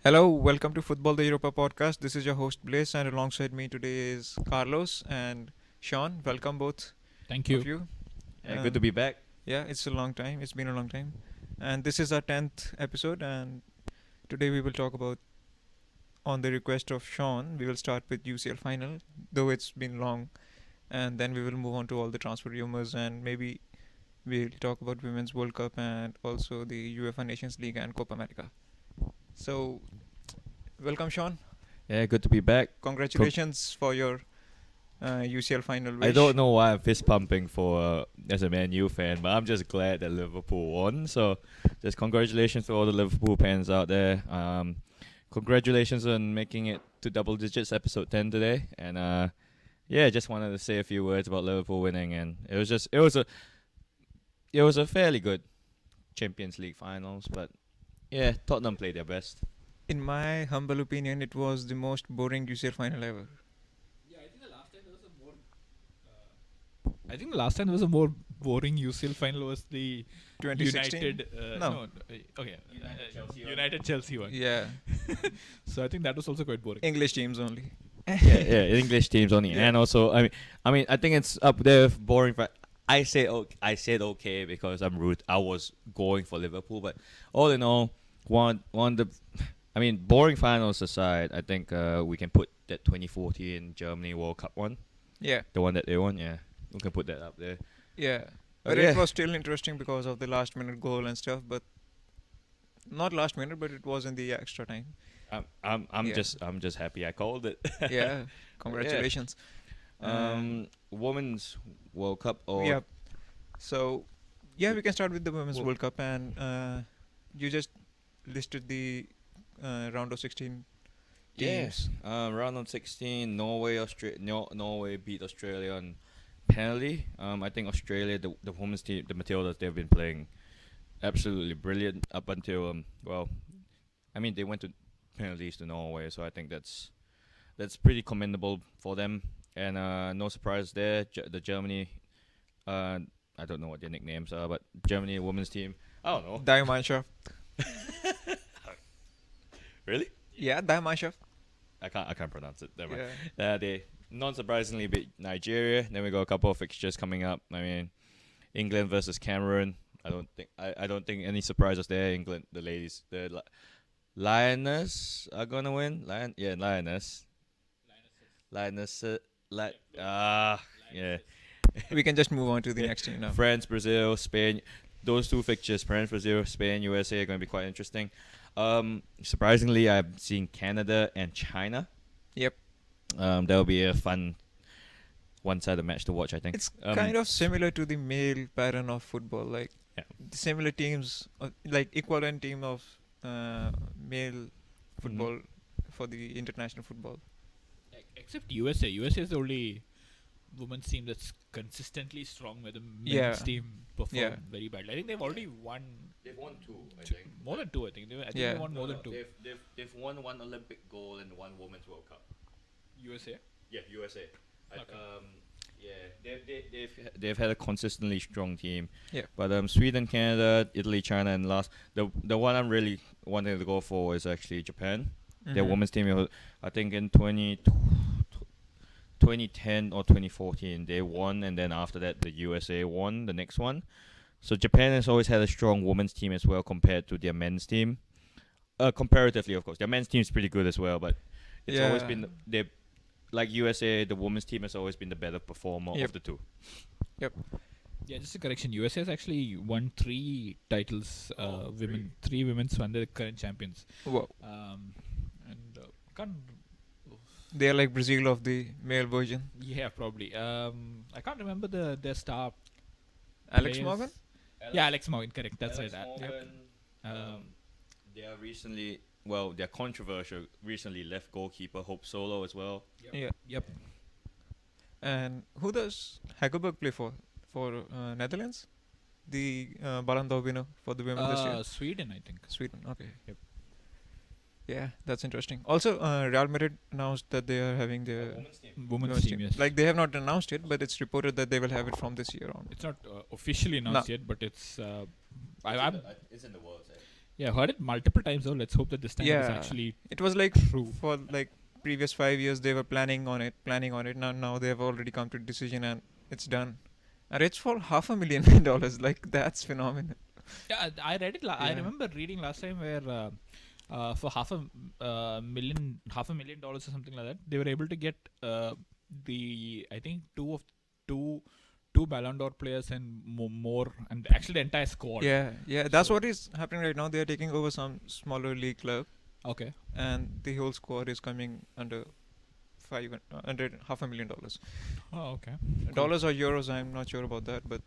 Hello, welcome to Futbol the Europa podcast. This is your host Blaze, and alongside me today is Carlos and Sean. Welcome both Thank of you. you. Yeah, good to be back. Yeah, it's a long time. It's been a long time, and this is our 10th episode. And today we will talk about, on the request of Sean, we will start with UCL Final, though it's been long, and then we will move on to all the transfer rumors, and maybe we'll talk about Women's World Cup and also the UEFA Nations League and Copa America. So, welcome, Sean. Yeah, good to be back. Congratulations for your UCL final wish. I don't know why I'm fist pumping for as a Man U fan, but I'm just glad that Liverpool won. So, just congratulations to all the Liverpool fans out there. Congratulations on making it to double digits, episode 10 today. And yeah, just wanted to say a few words about Liverpool winning, and it was a fairly good Champions League finals, but yeah, Tottenham played their best. In my humble opinion, it was the most boring UCL final ever. Yeah, I think the last time there was a more boring UCL final was the 2016? United. No. Okay. Chelsea one. United Chelsea one. Yeah, So I think that was also quite boring. English teams only. Yeah, English teams only, Yeah. and also I think it's up there with boring. I said okay because I'm rude. I was going for Liverpool, but all in all, boring finals aside, I think we can put that 2014 Germany World Cup one, Yeah, the one that they won. Yeah, we can put that up there. yeah. But Yeah. it was still interesting because of the last minute goal and stuff, but not last minute, but it was in the extra time. I'm Yeah. just happy I called it. Yeah, congratulations. Women's World Cup or Yeah. So, yeah, we can start with the Women's Wo- World Cup, and you just listed the round of 16 teams. Round of 16, Norway beat Australia on penalty. I think Australia, the women's team, the Matildas, they've been playing absolutely brilliant up until they went to penalties to Norway, so I think that's pretty commendable for them. And no surprise there, the Germany, I don't know what their nicknames are, but Germany women's team, I don't know. Die Mannschaft. Really? Yeah, Die Mannschaft. I can't pronounce it. Never mind. Yeah. They non-surprisingly beat Nigeria. Then we got a couple of fixtures coming up. England versus Cameroon. I don't think any surprises there. England, the ladies, the Lioness are gonna win. Lioness. Yeah. We can just move on to the next team now. France, Brazil, Spain. Those two fixtures, France, Brazil, Spain, USA, are going to be quite interesting. Surprisingly, I'm seeing Canada and China. Yep. That'll be a fun one-sided match to watch, I think. It's kind of similar to the male pattern of football, like Yeah. similar teams, like equivalent team of male football for the international football. Except USA. USA is the only women's team that's consistently strong, where the men's Yeah. team perform Yeah. very badly. I think they've already won They've won two, I more than two. I think Yeah. they won more than two. They've won one Olympic gold and one Women's World Cup. USA. Yeah, USA. Okay. They've had a consistently strong team. Yeah. But Sweden, Canada, Italy, China, and last the one I'm really wanting to go for is actually Japan. Their Mhm. women's team, I think in 2010 or 2014 they won, and then after that the USA won the next one. So Japan has always had a strong women's team as well compared to their men's team. Comparatively, of course, their men's team is pretty good as well, but it's always Yeah. been like USA, the women's team has always been the better performer Yep. of the two. Yeah, just a correction. USA has actually won 3 titles. Three. 3 women's won the current champions. Whoa. And can't. They are like Brazil of the male version. Yeah, probably. I can't remember their star. Alex players. Morgan? Yeah, Alex Morgan. Correct. That's Alex right. Morgan, they are they're controversial. Recently left goalkeeper Hope Solo as well. Yeah. Yep. And who does Hagelberg play for? For Netherlands? The Ballon d'Or winner for the women this year? Sweden, I think. Sweden, okay. Yep. Yeah, that's interesting. Also, Real Madrid announced that they are having their Women's team. Women's team, yes. Like, they have not announced it, but it's reported that they will have it from this year on. It's not officially announced yet, but it's. It's in the works. Yeah, I've heard it multiple times though. Let's hope that this time it is Yeah. actually It was like true. for like previous 5 years they were planning on it. Now they have already come to decision and it's done. And it's for $500,000. Like that's phenomenal. Yeah, I read it. I Yeah. remember reading last time where for half a million dollars or something like that, they were able to get the I think two two Ballon d'Or players and more, and actually the entire squad. Yeah, yeah. That's So- what is happening right now. They are taking over some smaller league club, Okay. and the whole squad is coming under $500,000. Oh, okay. Dollars or euros? I'm not sure about that, but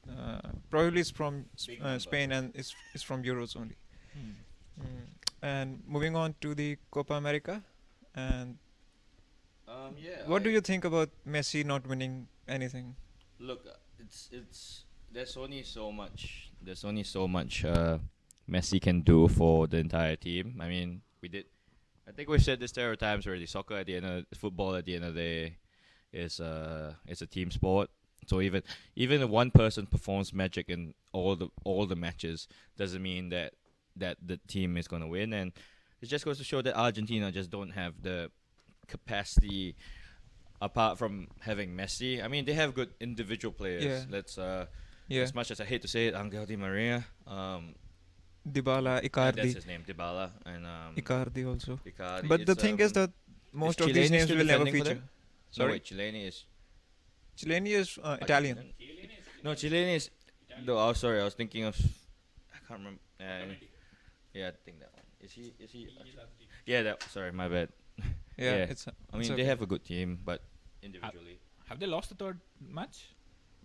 probably it's from Big number. Spain and it's from euros only. Hmm. And moving on to the Copa America, and Yeah. what do you think about Messi not winning anything? Look? It's there's only so much. There's only so much Messi can do for the entire team. I mean, we did. I think we've said this several times already. Soccer at the end of football at the end of the day is it's a team sport. So even if one person performs magic in all the matches doesn't mean that the team is gonna win. And it just goes to show that Argentina just don't have the capacity. Apart from having Messi, I mean they have good individual players. Yeah. Let's Yeah, as much as I hate to say it, Angel Di Maria, Dybala, that's Icardi, his name, Dybala, and Icardi also. Icardi. But the It's, thing is that most of these Chiellini names still will never defending for feature. them? No, Sorry, wait, Chiellini is Chileni is Italian. No, Chiellini is. No, oh, sorry, I was thinking of. I can't remember. Yeah, I think that one. Is he? Yeah, that. Sorry, my bad. Yeah, Yeah. it's. I mean, it's they okay. have a good team, but individually, Have they lost the third match?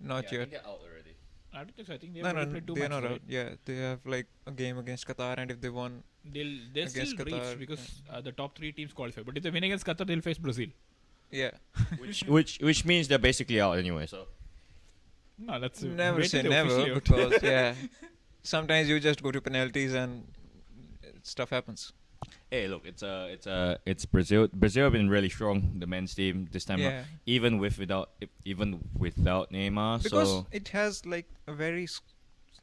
Not I yet. think they're out already. I don't think so. I think they've No, only no, played two they're matches. not Right? out. Yeah, they have like a game against Qatar, and if they won, They'll still Against reach Qatar, because the top three teams qualify. But if they win against Qatar, they'll face Brazil. yeah. which means they're basically out anyway. So No, that's Never wait till say they're never officially out. because yeah, sometimes you just go to penalties and stuff happens. hey, look, it's Brazil. Brazil have been really strong. The men's team this time, Yeah, even without Neymar. because So it has like a very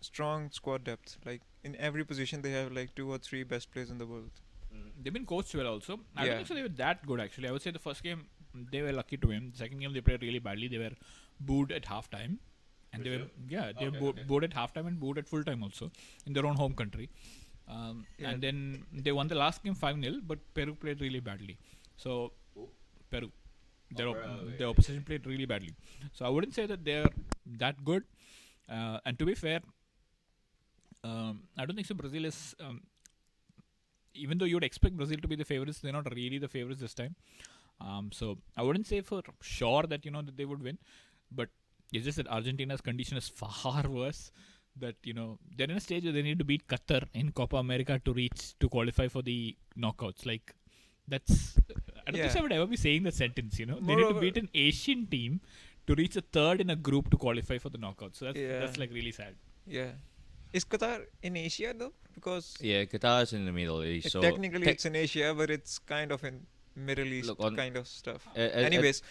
strong squad depth. Like in every position, they have like 2 or 3 best players in the world. They've been coached well also. I Yeah. don't think so they were that good actually. I would say the first game they were lucky to win. The second game they played really badly. They were booed at halftime. And they were booed at halftime and booed at full time also in their own home country. Yeah. And then they won the last game 5-0, but Peru played really badly. So Who? Peru. Peru, Their opposition played really badly. So I wouldn't say that they're that good. And to be fair, I don't think so. Brazil is, even though you'd expect Brazil to be the favorites, they're not really the favorites this time. So I wouldn't say for sure that that they would win, but it's just that Argentina's condition is far worse. That they're in a stage where they need to beat Qatar in Copa America to qualify for the knockouts. Like that's I don't think Yeah. I would ever be saying the sentence. They need to Moreover- beat an Asian team to reach a third in a group to qualify for the knockouts. So Yeah. that's like really sad. Yeah, is Qatar in Asia though? Because yeah, Qatar is in the Middle East. So technically it's in Asia, but it's kind of in Middle East Look, on- kind of stuff. uh, Anyways,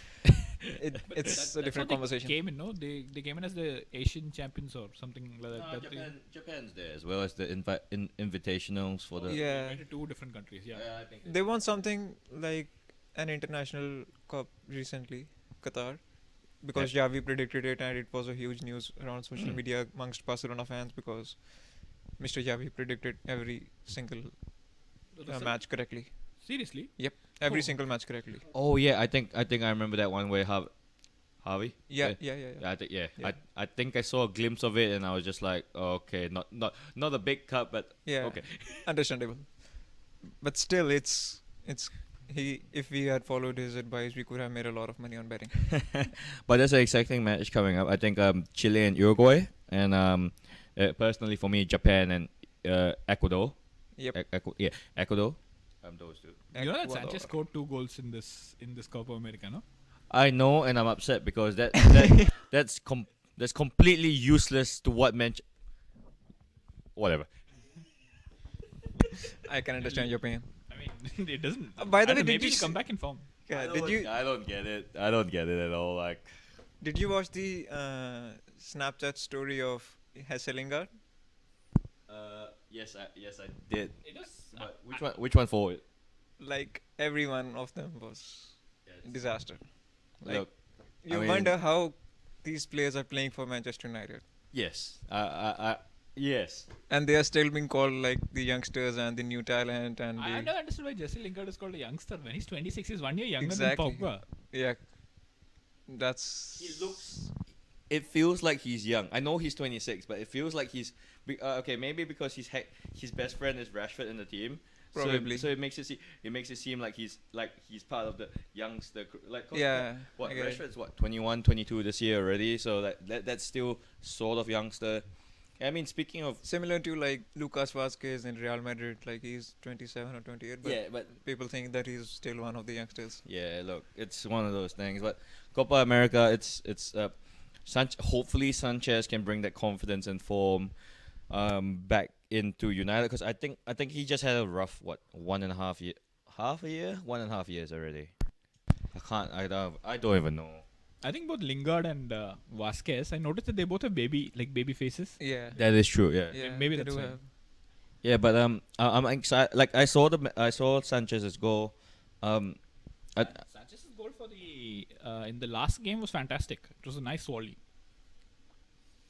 it's a That's different how conversation. They came in, no? They came in as the Asian champions or something like that. Japan's there as well as the invitationals for the. Yeah. Two different countries. Yeah. I think They won something like an international cup recently, Qatar, because Javi predicted it, and it was a huge news around social media amongst Barcelona fans because Mr. Javi predicted every single match correctly. Seriously? Every Oh. single match correctly. Oh yeah, I think I remember that one where Harvey. Yeah, Yeah. yeah. I think yeah. Yeah. I think I saw a glimpse of it and I was just like, okay, not a big cup, but Yeah. okay. Understandable. But still, it's if we had followed his advice, we could have made a lot of money on betting. But there's an exciting match coming up. I think Chile and Uruguay, and personally for me, Japan and Ecuador. Yep. Ecuador. Those two. You know that Ecuador. Sanchez scored 2 goals in this Copa America, no? I know, and I'm upset because that's completely useless to what mention. Whatever. I can understand your pain. I mean, it doesn't. By the I way, don't know, did maybe you he'll come back in form. Yeah, I don't get it. I don't get it at all. Like, did you watch the Snapchat story of Hesselingard? Yes, I did. It was. But which one forward? Like every one of them was disaster. Like Look, you I mean- wonder how these players are playing for Manchester United, yes. Yes. and they are still being called like the youngsters and the new talent and I the don't understand why Jesse Lingard is called a youngster when he's 26. He's 1 year younger Exactly. than Pogba. yeah. That's He looks. It feels like he's young. I know he's 26, but it feels like he's okay. Maybe because his best friend is Rashford in the team. Probably. So it makes it seem like he's part of the youngster like 'cause Yeah, what I get it. Rashford's 21, 22 this year already. So that's still sort of youngster. I mean, speaking of similar to like Lucas Vazquez in Real Madrid. Like he's 27 or 28, but but people think that he's still one of the youngsters. yeah, look, it's one of those things. But Copa America, it's hopefully Sanchez can bring that confidence and form back into United because I think he just had a rough 1.5 year, 1.5 years already. I don't even know. I think both Lingard and Vasquez, I noticed that they both have baby faces. Yeah, That is true. Yeah. yeah. maybe they that's do why. have. Yeah, but I'm excited. Like I saw Sanchez's goal. Sanchez's goal for the in the last game was fantastic. It was a nice volley.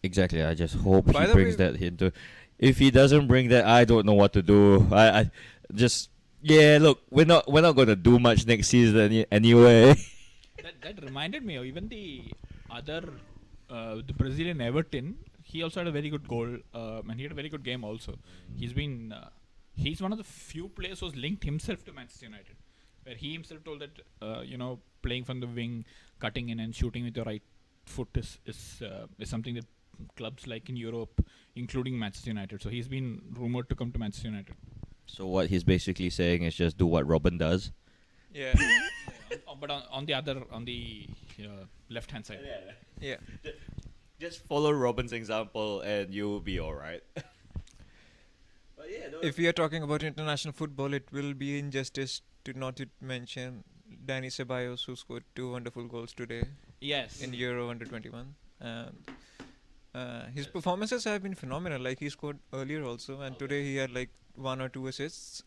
Exactly. I just hope By he the brings way- that into. If he doesn't bring that, I don't know what to do. I just Look, we're not gonna do much next season anyway. That reminded me of even the other the Brazilian Everton. He also had a very good goal, and he had a very good game also. He's one of the few players who's linked himself to Manchester United, where he himself told that playing from the wing, cutting in and shooting with your right foot is something that clubs like in Europe, including Manchester United. So he's been rumored to come to Manchester United. So what he's basically saying is just do what Robin does. Yeah, But on the left hand side. yeah. Just follow Robin's example and you'll be alright. But yeah, If we are talking about international football, it will be injustice to not to mention Danny Ceballos, who scored 2 wonderful goals today Yes. in Euro Under 21, and his performances have been phenomenal. Like he scored earlier also, and today he had like 1 or 2 assists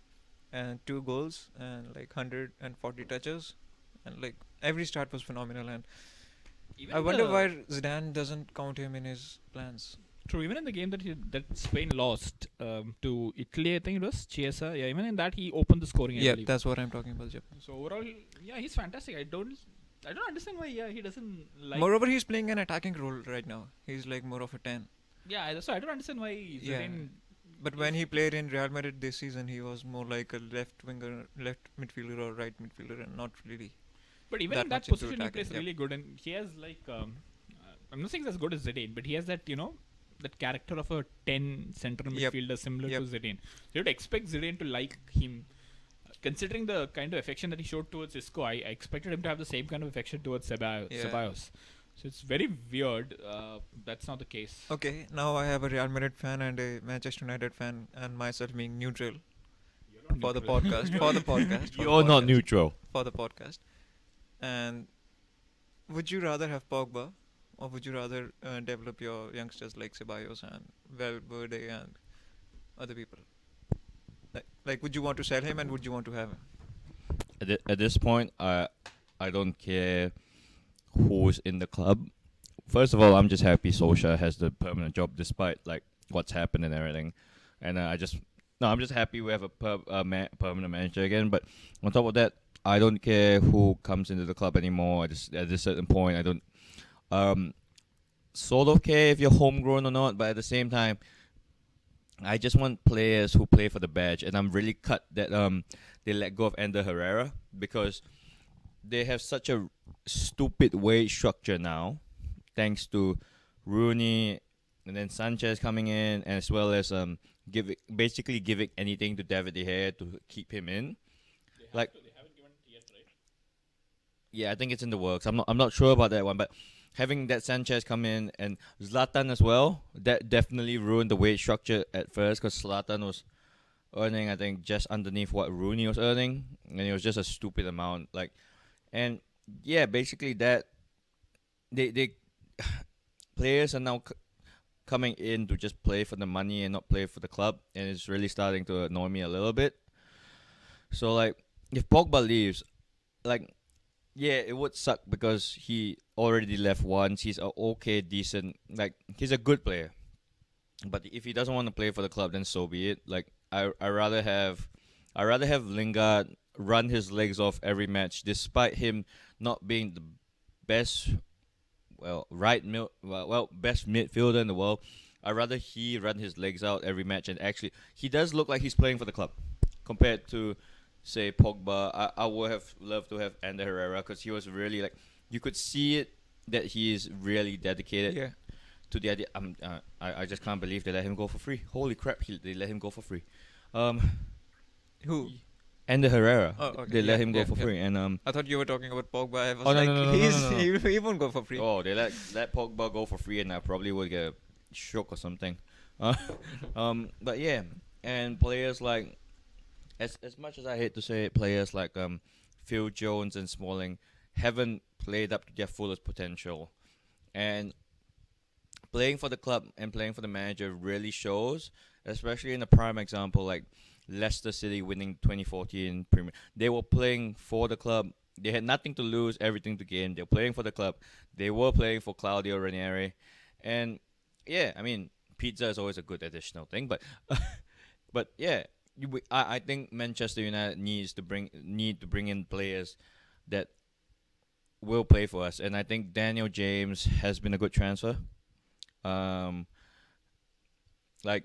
and 2 goals and like 140 touches, and like every start was phenomenal. And Even I in wonder the- why Zidane doesn't count him in his plans. True, even in the game that Spain lost to Italy, I think it was Chiesa. Yeah, even in that he opened the scoring. I Yeah, believe. that's what I'm talking about, Japan. So overall, yeah, he's fantastic. I don't understand why he doesn't like. Moreover, he's playing an attacking role right now. He's like more of a 10. So I don't understand why Yeah. Zidane. But when he played in Real Madrid this season, he was more like a left winger, left midfielder or right midfielder, and not really. But even that in that much into position, he attacking, plays yep. really good, and he has like I'm not saying he's as good as Zidane, but he has that that character of a 10 central Yep. midfielder similar Yep. to Zidane. So you'd expect Zidane to like him. Considering the kind of affection that he showed towards Isco, I expected him to have the same kind of affection towards Ceballos. So it's very weird. That's not the case. Okay, now I have a Real Madrid fan and a Manchester United fan, and myself being neutral for the podcast. For the podcast. for the You're not podcast, neutral. For the podcast. And would you rather have Pogba, or would you rather develop your youngsters like Ceballos and Valverde and other people? Like, would you want to sell him, and would you want to have him? At this point, I don't care who's in the club. First of all, I'm just happy Solskjaer has the permanent job despite like what's happened and everything. And I'm just happy we have a permanent manager again. But on top of that, I don't care who comes into the club anymore. At this certain point, I don't sort of care if you're homegrown or not. But at the same time, I just want players who play for the badge, and I'm really cut that they let go of Ander Herrera because they have such a stupid wage structure now, thanks to Rooney and then Sanchez coming in, as well as basically giving anything to David De Gea to keep him in. They haven't given it yet, right? Yeah, I think it's in the works. I'm not sure about that one, but having that Sanchez come in and Zlatan as well, that definitely ruined the wage structure at first because Zlatan was earning, I think, just underneath what Rooney was earning, and it was just a stupid amount. And yeah, basically that they players are now coming in to just play for the money and not play for the club, and it's really starting to annoy me a little bit. So like, if Pogba leaves, like, yeah, it would suck because he already left once. He's a okay, decent, like he's a good player. But if he doesn't want to play for the club, then so be it. Like I rather have Lingard run his legs off every match, despite him not being the best, best midfielder in the world. I rather he run his legs out every match, and actually he does look like he's playing for the club, compared to say Pogba. I would have loved to have Ander Herrera because he was really like you could see it that he is really dedicated Yeah. to the idea. I just can't believe they let him go for free. Holy crap, they let him go for free. Um, Who? Ander Herrera, Oh, okay. they let Yeah, him go yeah, for yeah. free, and I thought you were talking about Pogba. I was Oh, no, like, no, no, no, no, no, no. he won't go for free. oh, they let Pogba go for free, and I probably would get a shock or something. But yeah, and players like as much as I hate to say it, players like Phil Jones and Smalling haven't played up to their fullest potential, and playing for the club and playing for the manager really shows, especially in a prime example like Leicester City winning 2014 Premier. They were playing for the club. They had nothing to lose, everything to gain. They were playing for the club. They were playing for Claudio Ranieri, and yeah, I mean pizza is always a good additional thing, but but yeah, I think Manchester United need to bring in players that will play for us, and I think Daniel James has been a good transfer. Um, like,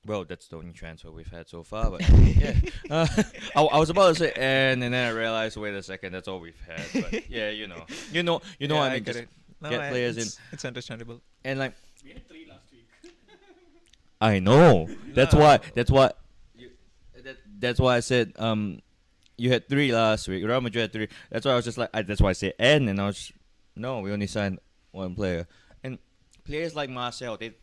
well, that's the only transfer we've had so far. But yeah, I was about to say and then I realized, wait a second, that's all we've had. But yeah, Yeah, what I mean. get Just it. No, get players in, it's understandable. and like We had 3 last week. I know that's No. why that's why I said you had 3 last week. Real Madrid had 3. That's why I was just like that's why I said and I was no, we only signed 1 player, and players like Marcel, it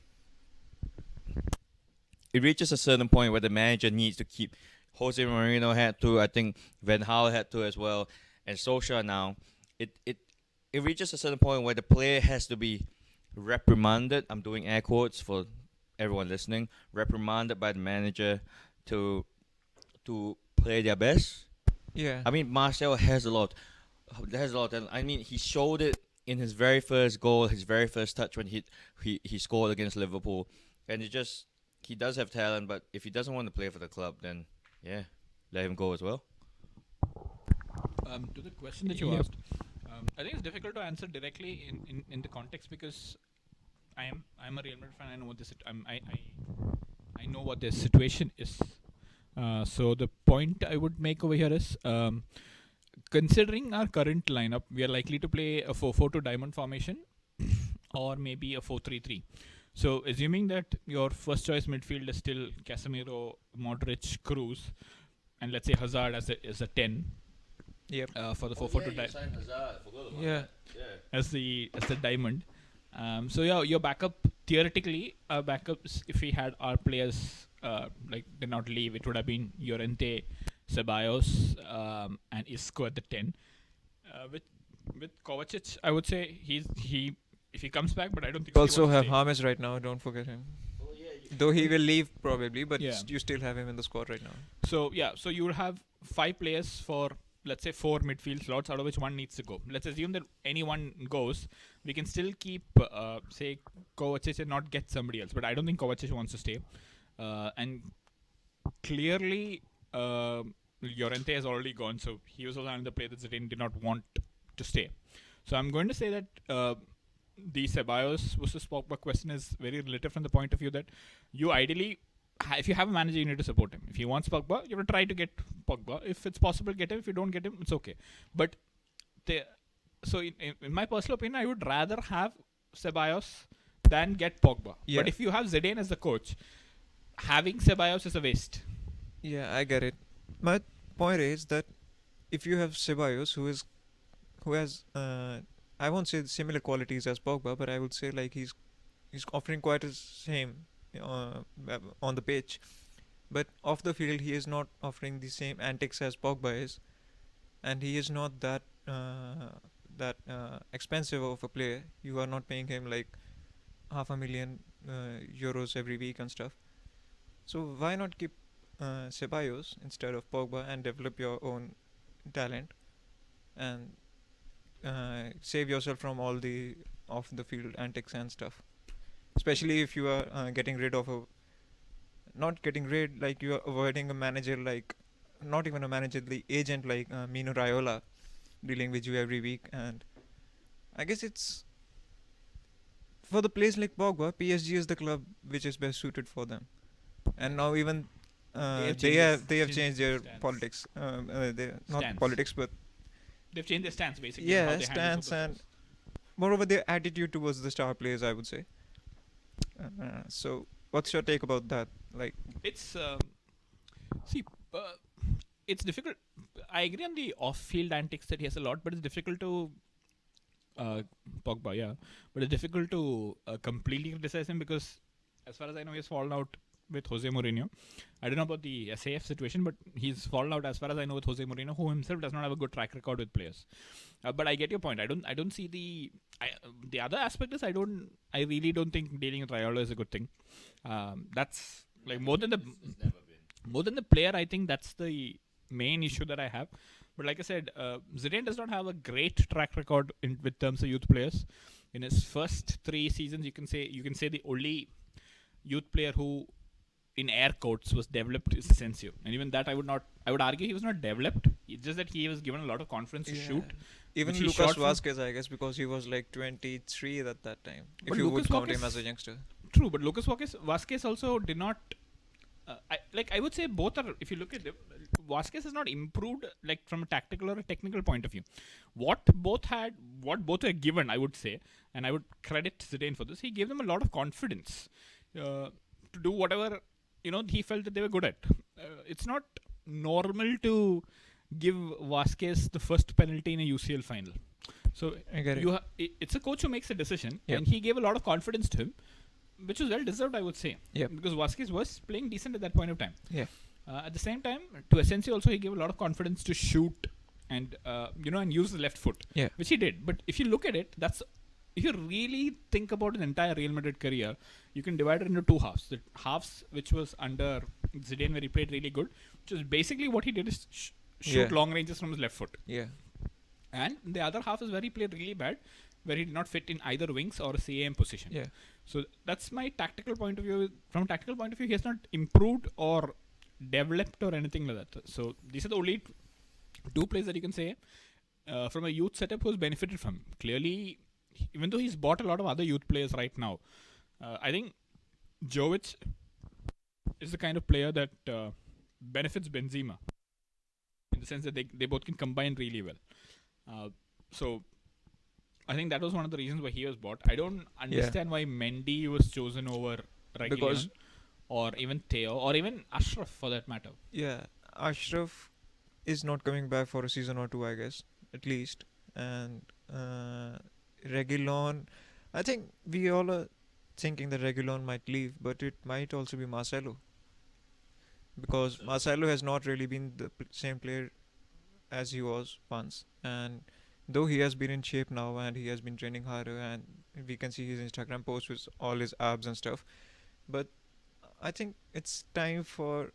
reaches a certain point where the manager needs to keep. Jose Mourinho had to, I think Van Gaal had to as well, and Solskjaer now. It reaches a certain point where the player has to be reprimanded. I'm doing air quotes for everyone listening. Reprimanded by the manager to play their best. Yeah. I mean, Marcel has a lot. And I mean, he showed it in his very first goal, his very first touch when he scored against Liverpool, and he does have talent, but if he doesn't want to play for the club, then yeah, let him go as well. To the question that you Yep. asked, I think it's difficult to answer directly in the context because I'm a Real Madrid fan. I know what I know what their situation is. So the point I would make over here is, considering our current lineup, we are likely to play a 4-4-2 diamond formation, or maybe a 4-3-3. So assuming that your first choice midfield is still Casemiro, Modric, Cruz, and let's say Hazard as a 10, Yep. for the 4-4-2 Yeah. as the diamond. So yeah, your backup theoretically, our backups, if we had our players like did not leave, it would have been Llorente, Ceballos, and Isco at the 10. With Kovacic, I would say he if he comes back, but I don't think You he also wants to have stay. James right now. Don't forget him. Though he will leave probably, but Yeah. you still have him in the squad right now. So yeah, so you will have 5 players for let's say 4 midfield slots, out of which one needs to go. Let's assume that anyone goes, we can still keep say Kovacic and not get somebody else. But I don't think Kovacic wants to stay, and clearly Llorente has already gone, so he was also another player that Zidane did not want to stay. So I'm going to say that the Ceballos versus Pogba question is very relative from the point of view that you ideally, if you have a manager, you need to support him. If he wants Pogba, you have to try to get Pogba. If it's possible, get him. If you don't get him, it's okay. But so in my personal opinion, I would rather have Ceballos than get Pogba. Yeah. But if you have Zidane as the coach, having Ceballos is a waste. Yeah, I get it. My point is that if you have Ceballos, who has I won't say similar qualities as Pogba, but I would say like he's offering quite the same on the pitch, but off the field he is not offering the same antics as Pogba is, and he is not that expensive of a player. You are not paying him like 500,000 euros every week and stuff. So why not keep Ceballos instead of Pogba and develop your own talent and save yourself from all the off the field antics and stuff. Especially if you are getting rid of a not getting rid like you are avoiding a manager like not even a manager the agent like Mino Raiola dealing with you every week. And I guess it's for the players like Pogba, PSG is the club which is best suited for them. And now even they have changed their stance. politics. They not Stance. politics, but They've changed their stance basically. yeah, how they handle stance and superstars. moreover their attitude towards the star players, I would say. So, what's your take about that? Like, It's see, it's difficult. I agree on the off-field antics that he has a lot, but it's difficult to Pogba, yeah. But it's difficult to completely criticize him because, as far as I know, he's fallen out with Jose Mourinho. I don't know about the SAF situation, but he's fallen out, as far as I know, with Jose Mourinho, who himself does not have a good track record with players. But I get your point. I don't see the other aspect is I really don't think dealing with Raiola is a good thing. That's like more than the player. I think that's the main issue that I have. But like I said, Zidane does not have a great track record with terms of youth players. In his first 3 seasons, you can say the only youth player who, in air quotes, was developed is Asensio. And even that, I would argue he was not developed. It's just that he was given a lot of confidence to shoot. even which he Lucas shot from- Vasquez, I guess, because he was like 23 at that time. But If you Lucas would count him Vasquez- as a youngster. True, but Lucas Vasquez also did not. I would say both are. If you look at it, Vasquez has not improved like from a tactical or a technical point of view. What both were given, I would say, and I would credit Zidane for this. He gave them a lot of confidence to do whatever he felt that they were good at. It's not normal to give Vasquez the first penalty in a UCL final. So I get it. it's a coach who makes a decision, Yep. and he gave a lot of confidence to him, which was well deserved, I would say. Yep. Because Vasquez was playing decent at that point of time. Yeah. At the same time, to Asensio also he gave a lot of confidence to shoot and and use the left foot, Yeah. which he did. But if you look at it, if you really think about his entire Real Madrid career, you can divide it into 2 halves. The halves which was under Zidane, where he played really good, which is basically what he did is shoot Yeah. long ranges from his left foot. Yeah. And the other half is where he played really bad, where he did not fit in either wings or a CAM position. Yeah. So that's my tactical point of view. From a tactical point of view, he has not improved or developed or anything like that. So these are the only 2 players that you can say from a youth setup who's benefited from. Clearly, even though he's bought a lot of other youth players right now, I think Jovic is the kind of player that benefits Benzema in the sense that they both can combine really well. So I think that was one of the reasons why he was bought. I don't understand why Mendy was chosen over Reguilon Because- or even Theo or even Ashraf for that matter. Yeah. Ashraf is not coming back for a season or 2, I guess, at least. And Reguilon, I think we all are thinking that Reguilon might leave, but it might also be Marcelo. Because Marcelo has not really been the same player as he was once. And though he has been in shape now and he has been training harder, and we can see his Instagram posts with all his abs and stuff, but I think it's time for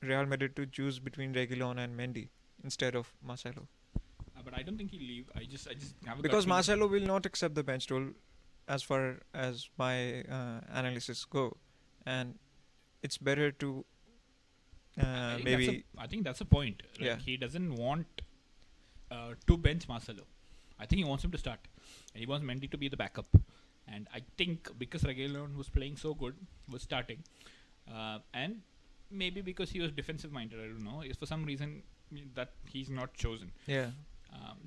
Real Madrid to choose between Reguilon and Mendy instead of Marcelo. But I don't think he'll leave. I just have a gut Because feeling. Marcelo will not accept the bench role as far as my analysis go. And it's better to I think that's a point. Like, Yeah. he doesn't want to bench Marcelo. I think he wants him to start, and he wants Mendy to be the backup. And I think because Reguilon was playing so good, was starting, and maybe because he was defensive minded, I don't know. If for some reason that he's not chosen. yeah.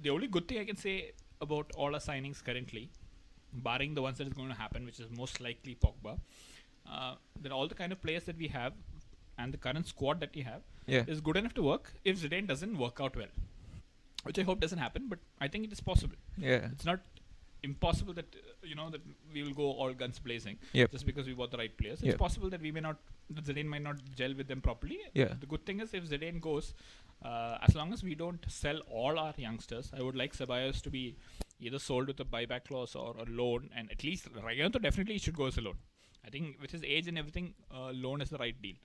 The only good thing I can say about all our signings currently, barring the ones that is going to happen, which is most likely Pogba, that all the kind of players that we have and the current squad that we have Yeah. is good enough to work if Zidane doesn't work out well, which I hope doesn't happen, but I think it is possible. Yeah. It's not impossible that that we will go all guns blazing Yep. just because we bought the right players. It's Yep. possible that that Zidane might not gel with them properly. Yeah. The good thing is if Zidane goes, as long as we don't sell all our youngsters, I would like Ceballos to be either sold with a buyback clause or a loan, and at least Rayonto definitely should go as a loan. I think with his age and everything, loan is the right deal.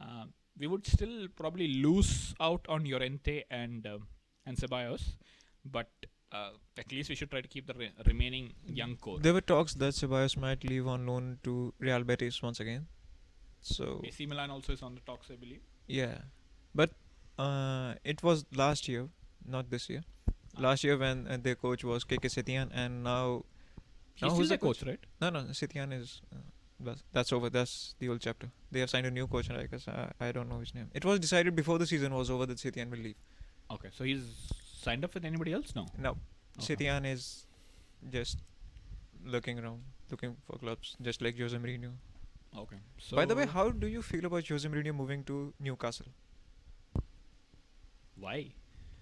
Uh, we would still probably lose out on Llorente and Ceballos, but at least we should try to keep the remaining young core. There were talks that Ceballos might leave on loan to Real Betis once again. So AC Milan also is on the talks, I believe. yeah, but it was last year, not this year. Last year when their coach was KK Setien, and now He's still who's the coach, right? No, Setien is that's over. That's the old chapter. They have signed a new coach, and I guess I don't know his name. It was decided before the season was over that Setien will leave. Okay, so he's signed up with anybody else now? Now, Okay. Setien is just looking around, looking for clubs, just like Jose Mourinho. Okay. So By the way, how do you feel about Jose Mourinho moving to Newcastle? why?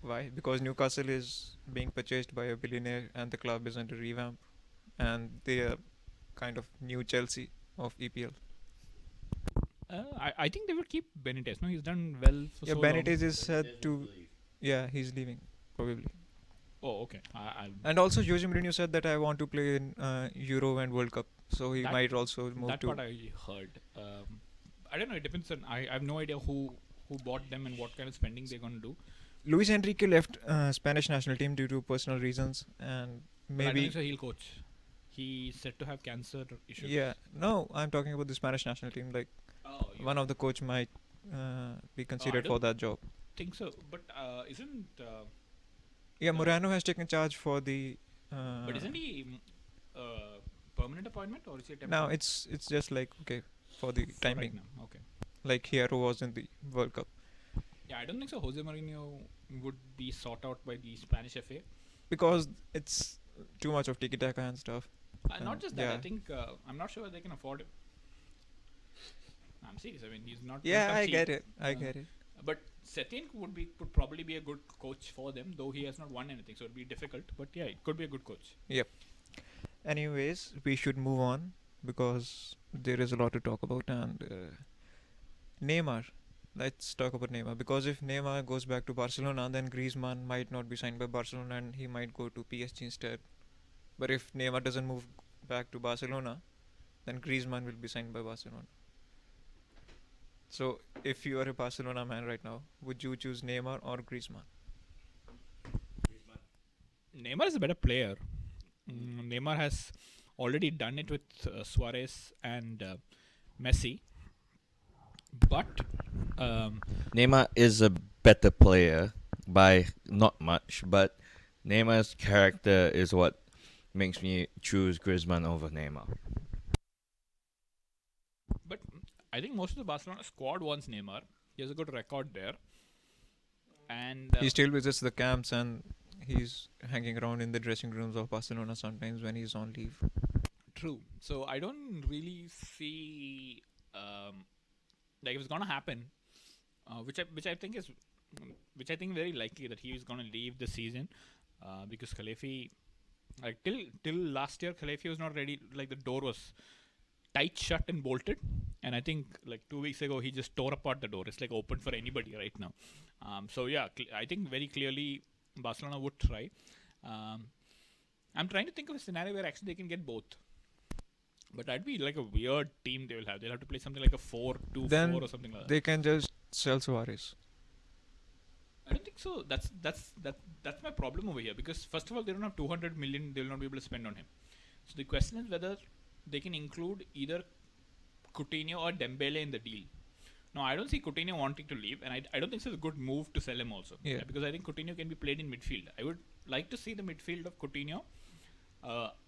Why? Because Newcastle is being purchased by a billionaire, and the club is under revamp, and they are kind of new Chelsea of EPL. I think they would keep Benitez. No, he's done well for Yeah, so Benitez long. is said to. Yeah, he's leaving probably. Oh, okay. And also, Jose Mourinho said that I want to play in Euro and World Cup, so he That- might also move that to. part I heard. I don't know. It depends on. I have no idea who bought them and what kind of spending they're going to do. Luis Enrique left Spanish national team due to personal reasons, and But I don't maybe. think so he'll coach. He's said to have cancer issues. Yeah, no, I'm talking about the Spanish national team. Like Oh, you one of the coach might be considered for don't- that job. think so. But isn't? Yeah, No. Morano has taken charge for the. But isn't he permanent appointment or is he a No, temporary? it's just like okay for the For time right being, now. Okay. like Hierro was in the World Cup, Yeah, I don't think so. Jose Mourinho would be sought out by the Spanish FA. because it's too much of tiki taka and stuff. Not just that. I yeah. think I'm not sure they can afford him. I'm serious. I mean, he's not. Yeah, not I cheap. get it. I Uh, get it. But Setien would probably be a good coach for them, though he has not won anything, so it'd be difficult. But yeah, it could be a good coach. Anyways, we should move on because there is a lot to talk about. And Neymar, let's talk about Neymar, because if Neymar goes back to Barcelona, then Griezmann might not be signed by Barcelona and he might go to PSG instead. But if Neymar doesn't move back to Barcelona, then Griezmann will be signed by Barcelona. So, if you are a Barcelona man right now, would you choose Neymar or Griezmann? Neymar is a better player. Neymar has already done it with Suarez and Messi. But Neymar is a better player by not much, but Neymar's character is what makes me choose Griezmann over Neymar. but I think most of the Barcelona squad wants Neymar. He has a good record there. And He still visits the camps and he's hanging around in the dressing rooms of Barcelona sometimes when he's on leave. true. So I don't really see like if it's gonna happen, which I think is which I think very likely that he is gonna leave this season because Khalefi, like till last year, Khalefi was not ready. Like the door was tight shut and bolted, and I think like 2 weeks ago he just tore apart the door. It's like open for anybody right now. So yeah, I think very clearly Barcelona would try. I'm trying to think of a scenario where actually they can get both. But that'd be like a weird team they will have. They'll have to play something like a 4-2-4 Then or something like that. They can just sell Suarez. I don't think so. That's my problem over here because first of all they don't have 200 million. They will not be able to spend on him. So the question is whether they can include either Coutinho or Dembele in the deal. No, I don't see Coutinho wanting to leave, and I don't think it's a good move to sell him also. Yeah. Because I think Coutinho can be played in midfield. I would like to see the midfield of Coutinho,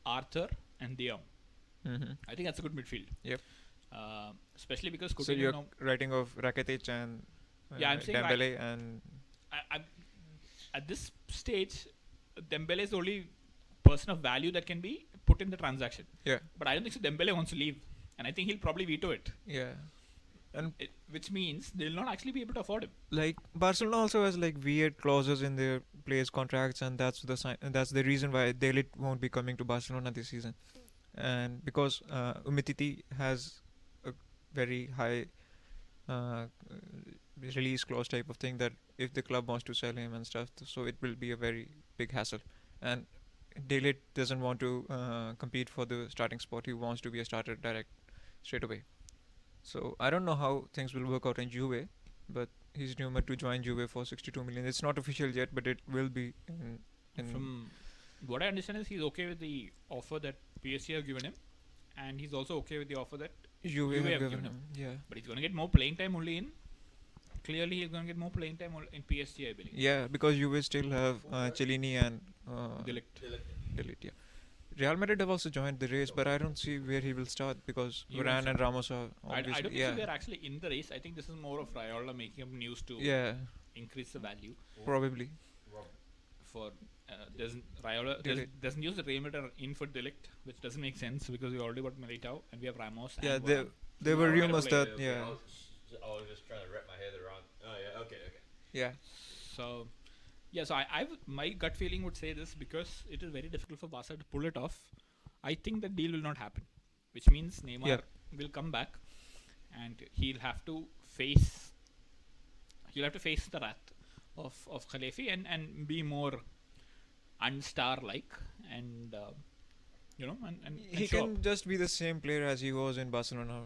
Arthur, and De Jong. Mm-hmm. I think that's a good midfield. Yep. Especially because Coutinho. So you're writing of Rakitic and Yeah, I'm saying Dembele and I'm at this stage, Dembele is the only person of value that can be put in the transaction. yeah, But I don't think so. Dembele wants to leave, and I think he'll probably veto it. yeah. And Which means they'll not actually be able to afford him. like Barcelona also has like weird clauses in their players' contracts, and that's the reason why De Ligt won't be coming to Barcelona this season. And because Umtiti has a very high release clause type of thing that if the club wants to sell him and stuff, so it will be a very big hassle. And De Ligt doesn't want to compete for the starting spot. He wants to be a starter direct straight away. So I don't know how things will work out in Juve, but he's rumored to join Juve for 62 million. It's not official yet, but it will be in From what I understand is he's okay with the offer that PSG have given him, and he's also okay with the offer that Juve have have given given him. him. Yeah. But he's going to get more playing time only in. Clearly, he's going to get more playing time in PSG, I believe. Yeah, because Juve still have Cellini and De Ligt. De Ligt, yeah. Real Madrid have also joined the race, but I don't see where he will start because He won't Varane start. and Ramos are I obviously don't think so they're actually in the race. I think this is more of Raiola making up news to yeah, increase the value. probably. For Raiola De Ligt. doesn't use the Real Madrid in for De Ligt, which doesn't make sense because we already got Militao and we have Ramos. Yeah, and there were Varane. rumors that Okay, yeah, I was just trying to wrap my head around. Oh yeah, okay. yeah, So so my gut feeling would say this because it is very difficult for Barca to pull it off. I think the deal will not happen, which means Neymar Yeah. will come back and he'll have to face the wrath of Khalefi and be more unstar like and and he show can up. just be the same player as he was in Barcelona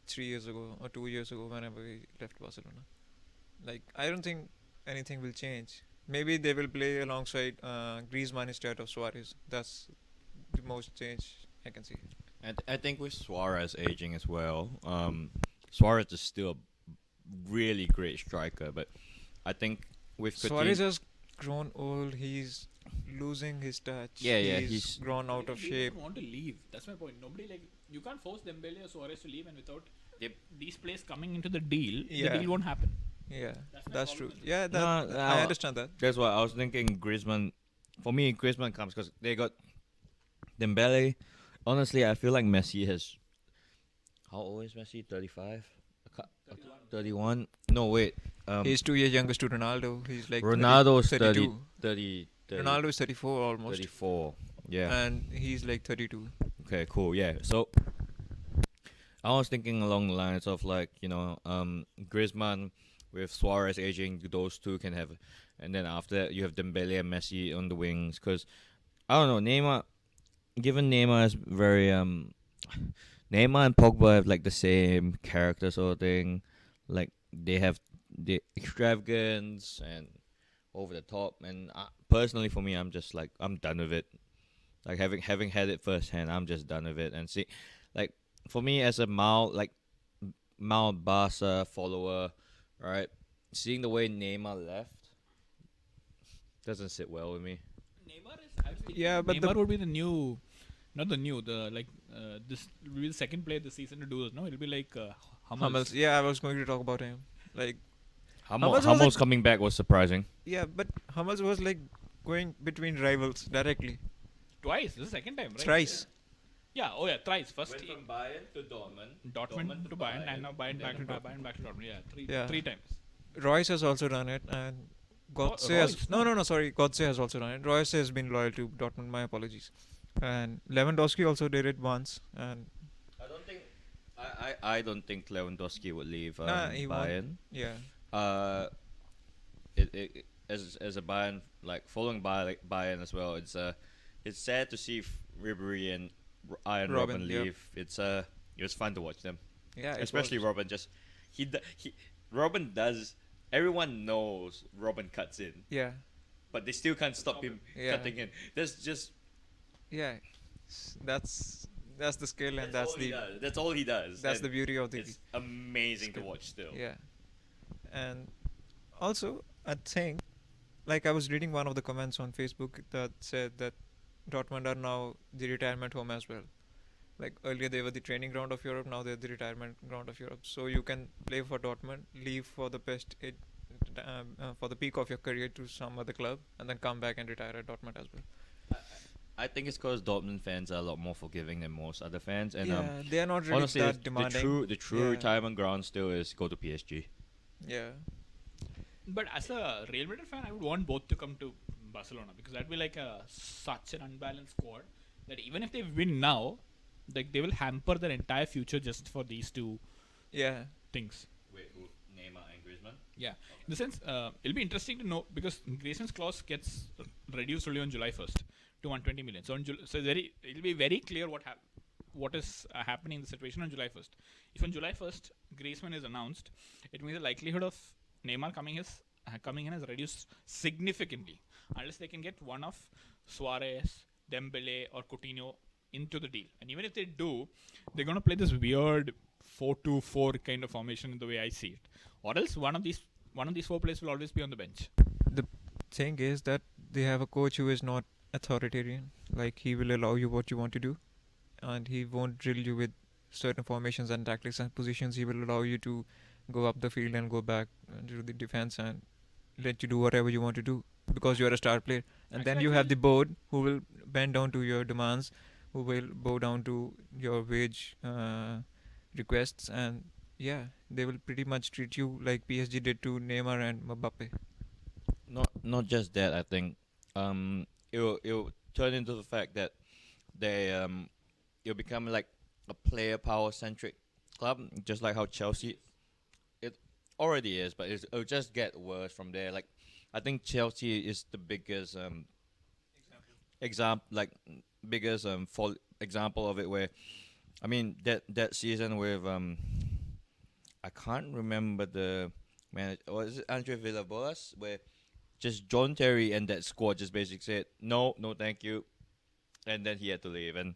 3 years ago or 2 years ago whenever he left Barcelona. Like I don't think anything will change. Maybe they will play alongside Griezmann instead of Suarez. That's the most change I can see. And I think with Suarez aging as well, Suarez is still a really great striker, but I think with Suarez has grown old. He's losing his touch. Yeah, He's grown out of They shape. don't want to leave. That's my point. Nobody you can't force Dembele or Suarez to leave, and without Yep. these players coming into the deal, Yeah. the deal won't happen. Yeah, That's my that's problem true. with it. Yeah, No, I understand that. That's why I was thinking Griezmann. For me, Griezmann comes because they got Dembele. Honestly, I feel like Messi has. How old is Messi? 35? 31? No, wait. He's 2 years younger to Ronaldo. He's like Ronaldo's 32. 30, Ronaldo is 34 almost, 34. Yeah. and he's like 32. Okay, cool. Yeah. So I was thinking along the lines of Griezmann with Suarez aging, those two can have, and then after that you have Dembele and Messi on the wings. Because I don't know, Neymar is very Neymar and Pogba have like the same character sort of thing, like they have the extravagance and over the top. And personally, for me, I'm just like I'm done with it. Like having had it firsthand, I'm just done with it. And see, like for me as a Mount Barca follower, right, seeing the way Neymar left doesn't sit well with me. Neymar is actually Yeah, but Neymar would be the new, not the new, this will be the second player this season to do this. No, it'll be like Hummels. Yeah, I was going to talk about him. Like, Hummels Hummels was like- coming back was surprising. yeah, but Hummels was like going between rivals directly. Twice. This is the second time, right? Thrice. Yeah. Oh yeah, thrice. First Bayern to Dortmund. Dortmund to Bayern, and now Bayern back to Dortmund. Yeah, Yeah. three times. Royce has also done it, and Götze Royce, has no, sorry, Götze has also done it. Royce has been loyal to Dortmund. My apologies. And Lewandowski also did it once, and I don't think. I don't think Lewandowski would leave Nah, he won't. Bayern. yeah, As a Bayern, like following Bayern as well. It's sad to see Ribery and Iron Robin yep. leave. It was fun to watch them, yeah, it especially was. Robin. Just Robin does. Everyone knows Robin cuts in, Yeah, but they still can't stop him Yeah. cutting in. That's just yeah, that's the skill, and that's all he the does. That's all he does. that's and the beauty of the It's amazing to skill. watch still. yeah. And also, I think, like I was reading one of the comments on Facebook that said that Dortmund are now the retirement home as well. Like earlier they were the training ground of Europe, now they're the retirement ground of Europe. So you can play for Dortmund, leave for the for the peak of your career to some other club, and then come back and retire at Dortmund as well. I think it's because Dortmund fans are a lot more forgiving than most other fans, and yeah, they are not really honestly, that demanding. the true Yeah. retirement ground still is go to PSG. Yeah, But as a Real Madrid fan, I would want both to come to Barcelona because that'd be like such an unbalanced squad that even if they win now, like they will hamper their entire future just for these two yeah, things. Wait, who? Neymar and Griezmann? Yeah, in the sense, it'll be interesting to know because Grayson's clause gets reduced only on July 1st. to 120 million. So it'll be very clear what is happening in the situation on July 1st. If on July 1st Greizmann is announced, it means the likelihood of Neymar coming in has reduced significantly, unless they can get one of Suarez, Dembele, or Coutinho into the deal. And even if they do, they're going to play this weird 4-2-4 kind of formation in the way I see it. Or else one of these four players will always be on the bench. The thing is that they have a coach who is not authoritarian. Like, he will allow you what you want to do, and he won't drill you with certain formations and tactics and positions. He will allow you to go up the field and go back to the defense and let you do whatever you want to do because you are a star player. And then you have the board who will bend down to your demands, who will bow down to your wage requests, and yeah, they will pretty much treat you like PSG did to Neymar and Mbappe. Not just that. I think it'll turn into the fact that it'll become like a player power centric club, just like how Chelsea it already is, but it'll just get worse from there. Like, I think Chelsea is the biggest for example of it, where I mean that season with I can't remember the man, was it Andre Villas-Boas, where just John Terry and that squad just basically said no thank you, and then he had to leave. And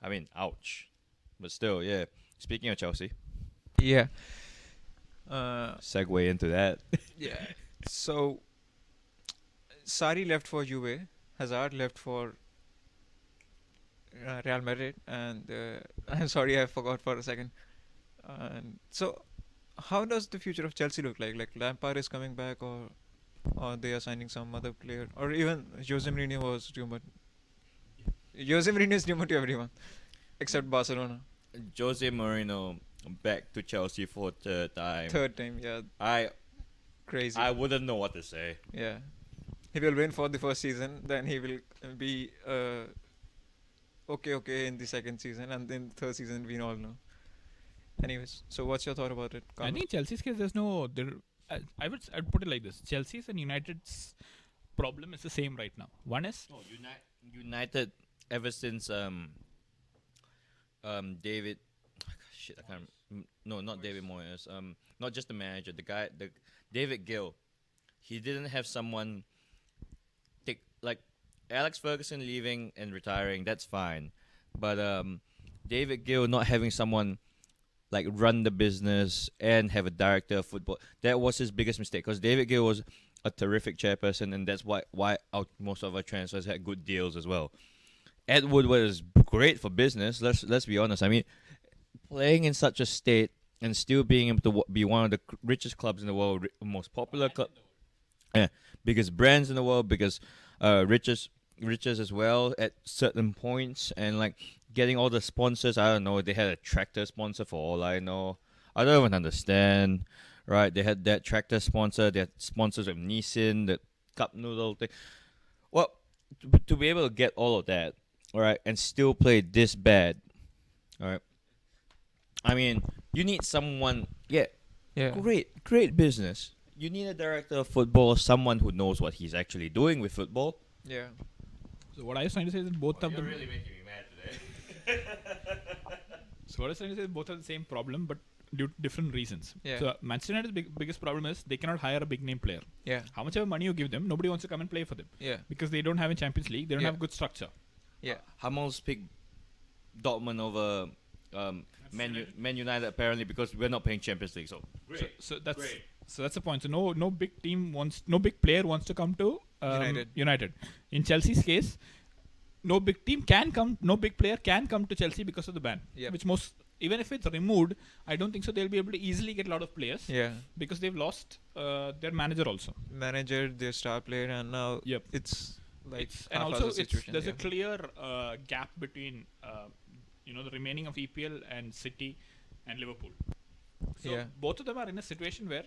I mean, ouch. But still, yeah. Speaking of Chelsea, Yeah. segue into that. Yeah. So, Sarri left for Juve, Hazard left for Real Madrid, and I'm sorry, I forgot for a second. And so, how does the future of Chelsea look like? Like, Lampard is coming back, or they are signing some other player, or even Jose Mourinho was rumored. Jose Mourinho is rumored to everyone, except Barcelona. Jose Mourinho back to Chelsea for third time. Third time, yeah, I crazy. I wouldn't know what to say. Yeah, he will win for the first season, then he will be okay in the second season, and then third season we all know. Anyways, so what's your thought about it, I Carlo? think Chelsea's case, I'd put it like this: Chelsea's and United's problem is the same right now. One is United ever since David, shit, I can't. No, not David Moyes. Not just the manager. The David Gill. He didn't have someone. Like Alex Ferguson leaving and retiring. That's fine, but David Gill not having someone like run the business and have a director of football. That was his biggest mistake, because David Gill was a terrific chairperson, and that's why most of our transfers had good deals as well. Ed Woodward is great for business. Let's be honest. I mean, playing in such a state and still being able to be one of the richest clubs in the world, most popular club, biggest brands in the world, biggest riches as well at certain points, and like getting all the sponsors. I don't know. They had a tractor sponsor for all I know. I don't even understand. Right? They had that tractor sponsor. They had sponsors of Nissan, the cup noodle thing. Well, to be able to get all of that, all right, and still play this bad, all right. I mean, you need someone. Yeah, Yeah. great business. You need a director of football, someone who knows what he's actually doing with football. Yeah. so. What I was trying to say is that both of them. really making me mad today. So what I was trying to say is both have the same problem, but due to different reasons. Yeah. So Manchester United's biggest problem is they cannot hire a big name player. Yeah. How much ever money you give them, nobody wants to come and play for them Yeah. because they don't have a Champions League. They don't Yeah. have good structure. Yeah. Hummels picked Dortmund over Man United apparently because we're not playing Champions League. So So that's the point. So no big player wants to come to United. In Chelsea's case, no big player can come to Chelsea because of the ban. Yeah. Which even if it's removed, I don't think so. They'll be able to easily get a lot of players. Yeah. Because they've lost their manager also. Manager, their star player, and now Yep. it's like And half also as a situation. there's yeah. a clear gap between the remaining of EPL and City and Liverpool. So Yeah. both of them are in a situation where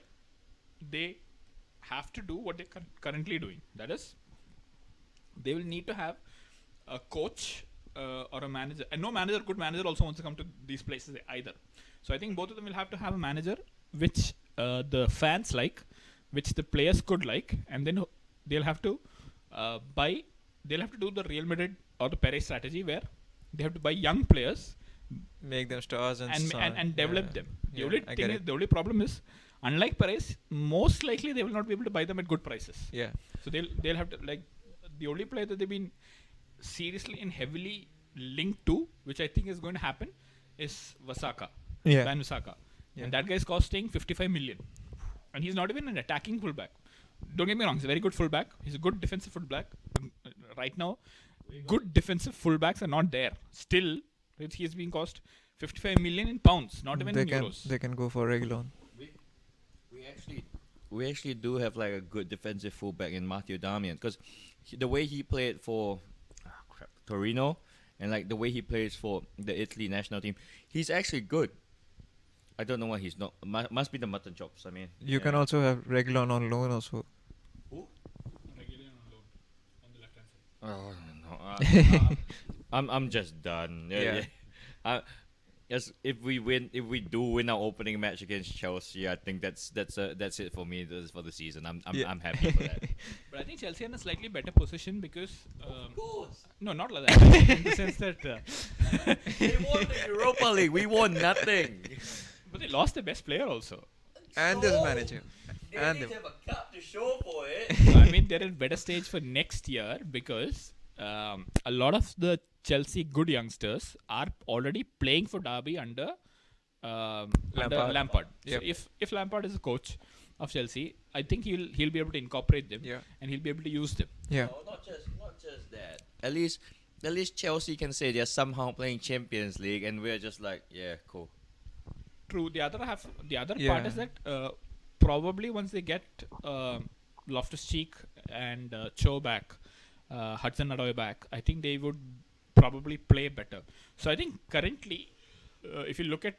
they have to do what they're currently doing. That is, they will need to have a coach or a manager. And no good manager also wants to come to these places either. So I think both of them will have to have a manager which the fans like, which the players could like, and then they'll have to buy they'll have to do the Real Madrid or the Perez strategy where they have to buy young players Make them stars and and develop them. The only I thing get is, it. the only problem is, unlike Perez, most likely they will not be able to buy them at good prices. Yeah. So they'll have to, like, the only player that they've been seriously and heavily linked to, which I think is going to happen, is Wasaka. Yeah. Van Wasaka. Yeah. And that guy is costing 55 million. And he's not even an attacking fullback. Don't get me wrong, he's a very good fullback. He's a good defensive fullback. Right now, good defensive fullbacks are not there. Still, he's being cost 55 million in pounds, not even in euros. They can go for Regulon. We actually do have like a good defensive fullback in Matteo Darmian, because the way he played for Torino and like the way he plays for the Italy national team, he's actually good. I don't know why he's not. Must be the mutton chops. I mean, You can also have Regulon on loan also. Who? On the left hand Oh side. no. I'm just done. Yeah. Yes, if we do win our opening match against Chelsea, I think that's it for me for the season. I'm happy for that. But I think Chelsea are in a slightly better position because... no, not like that. In the sense that... They won the Europa League. We won nothing. but they lost their best player also. And this manager. They And need the- to have a cup to show for it. So, I mean, they're in better stage for next year because a lot of the Chelsea good youngsters are already playing for Derby under Lampard. Yep. So if Lampard is a coach of Chelsea, I think he'll be able to incorporate them Yeah. and he'll be able to use them. Yeah. No, not just that. At least Chelsea can say they're somehow playing Champions League, and we're just like, yeah, cool. True. The other part Yeah. is that probably once they get Loftus-Cheek and Cho back, Hudson-Odoi back, I think they would probably play better. So I think currently, if you look at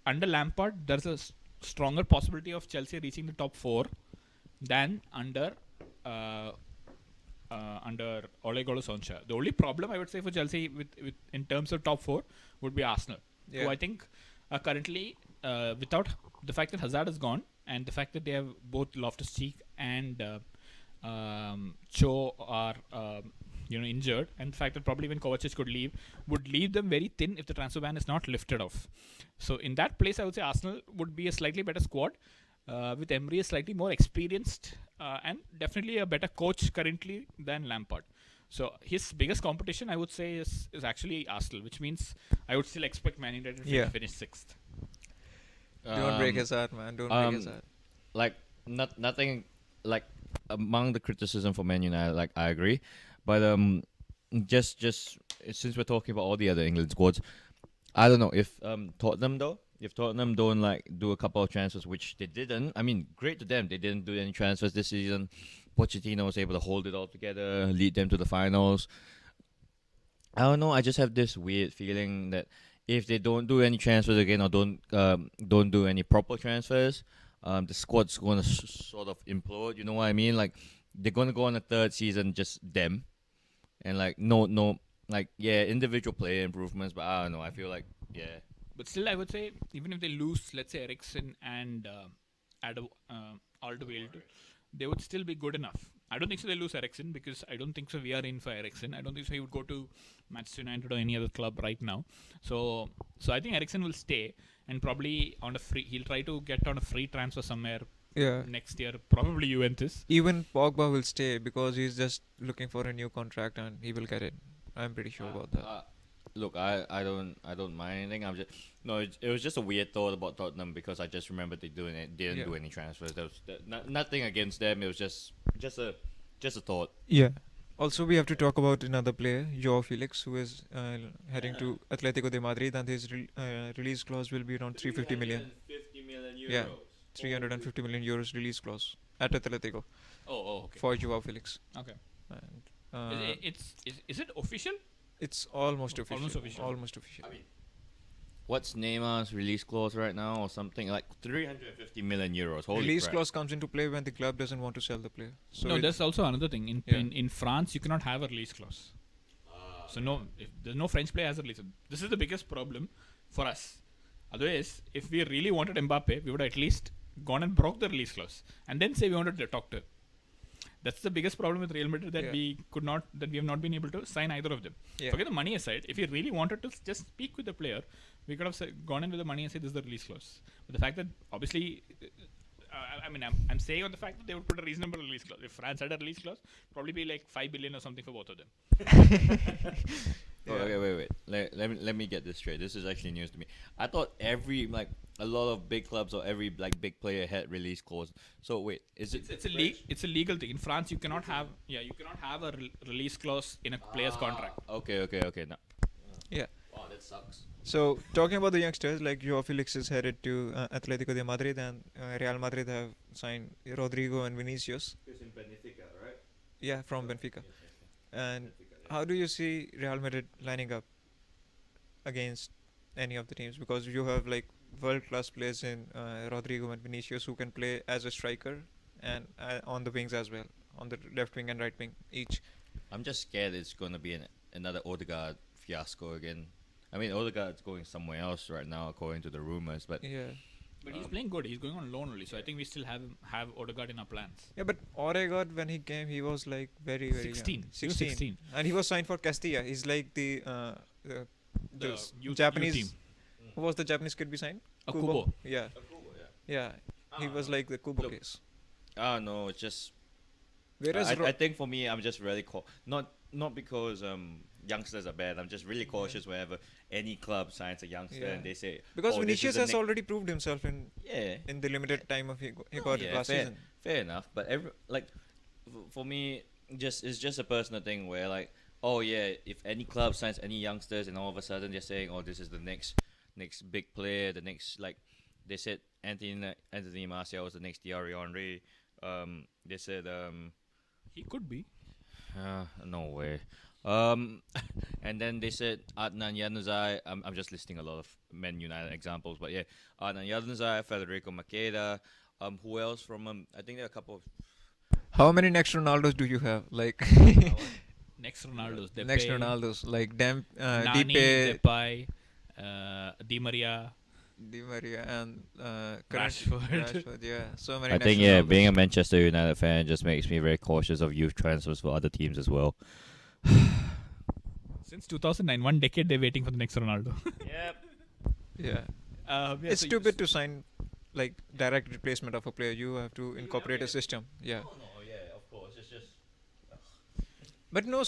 under Lampard, there's a stronger possibility of Chelsea reaching the top 4 than under Ole Gunnar Solskjaer. The only problem I would say for Chelsea with in terms of top 4 would be Arsenal, Yeah. who I think are currently without the fact that Hazard is gone and the fact that they have both Loftus-Cheek and Cho are injured, and the fact that probably even Kovacic would leave them very thin if the transfer ban is not lifted off. So in that place, I would say Arsenal would be a slightly better squad with Emery, a slightly more experienced and definitely a better coach currently than Lampard. So his biggest competition, I would say, is actually Arsenal, which means I would still expect Man United to finish 6th. Don't break his heart, man. Don't break his heart. Like nothing like among the criticism for Man United, like I agree, but just since we're talking about all the other England squads, I don't know if Tottenham don't like do a couple of transfers, which they didn't. I mean, great to them. They didn't do any transfers this season. Pochettino was able to hold it all together, lead them to the finals. I don't know. I just have this weird feeling that if they don't do any transfers again or don't do any proper transfers, the squad's going to sort of implode. You know what I mean? Like they're going to go on a third season just them, and like no, like yeah, individual player improvements, but I don't know. I feel like yeah. But still, I would say even if they lose, let's say Eriksen and Alderweireld, they would still be good enough. I don't think so they lose Eriksen because I don't think so we are in for Eriksen. I don't think so he would go to Manchester United or any other club right now. So I think Eriksen will stay and probably on a free. He'll try to get on a free transfer somewhere Yeah. next year, probably Juventus. Even Pogba will stay because he's just looking for a new contract and he will get it. I'm pretty sure about that. Look, I don't mind anything. It was just a weird thought about Tottenham because I just remembered they didn't do any transfers. There was nothing against them. It was just a thought. Yeah. Also, we have to talk about another player, Joao Felix, who is heading to Atletico de Madrid, and his release clause will be around 350 million. 350 million euros. Yeah. 350 million euros release clause at Atletico Oh, okay. for Joao Felix. Okay. And Is it official? it's almost official. Almost official. Almost official. I mean, what's Neymar's release clause right now, or something like 350 million euros? Holy Release crap. clause comes into play when the club doesn't want to sell the player. So No, there's also another thing. In France, you cannot have a release clause. So there's no French player has a release. This is the biggest problem for us. Otherwise, if we really wanted Mbappe, we would at least gone and broke the release clause and then say we wanted to talk to him. That's the biggest problem with Real Madrid, that Yeah. we have not been able to sign either of them. Yeah. Forget the money aside. If we really wanted to just speak with the player, we could have gone in with the money and said this is the release clause. But the fact that obviously, I'm saying on the fact that they would put a reasonable release clause. If France had a release clause, probably be like 5 billion or something for both of them. Oh, okay, wait. Let me get this straight. This is actually news to me. I thought a lot of big clubs or every big player had release clause. So wait, is it? It's a legal thing in France. You cannot have a release clause in a player's contract. Okay. No. Yeah. Wow, that sucks. So talking about the youngsters, like Joao Felix is headed to Atletico de Madrid, and Real Madrid have signed Rodrygo and Vinicius. He's in Benfica, right? Yeah, from Benfica. And how do you see Real Madrid lining up against any of the teams? Because you have like world-class players in Rodrygo and Vinicius who can play as a striker and on the wings as well, on the left wing and right wing each. I'm just scared it's gonna be another Odegaard fiasco again. I mean, Odegaard's going somewhere else right now, according to the rumors. But Yeah. But he's playing good. He's going on loan only, so I think we still have Odegaard in our plans. Yeah, but Odegaard, when he came, he was like very, very 16. young. He was 16. And he was signed for Castilla. He's like the The youth Japanese. team. Who was the Japanese kid we signed? Kubo. Yeah. Yeah. He was like the Kubo Look. case. no, it's just. Whereas I think for me, I'm just really not because youngsters are bad. I'm just really cautious whenever any club signs a youngster Yeah. and they say because oh, this is Vinicius the has already proved himself in yeah. the limited time of he got it last fair, season. fair enough. But for me, it's just a personal thing where oh yeah, if any club signs any youngsters and all of a sudden they're saying oh this is the next big player, the next they said Anthony Martial was the next Thierry Henry. They said He could be. no way. And then they said Adnan Januzaj. I'm just listing a lot of Man United examples, but yeah, Adnan Januzaj, Federico Maqueda. Who else from I think there are a couple of How many next Ronaldos do you have? Like Next Ronaldo's. Depay, next Ronaldos, like Nani, Depay, Depay, Di Maria, Di Maria, and Rashford. Rashford, yeah, so many. I next think Ronaldos. being a Manchester United fan just makes me very cautious of youth transfers for other teams as well. Since 2009, 1 decade they're waiting for the next Ronaldo. Yep. Yeah, Yeah, it's so stupid to sign like direct replacement of a player. You have to incorporate a system. Yeah, No, yeah, of course. It's just but no,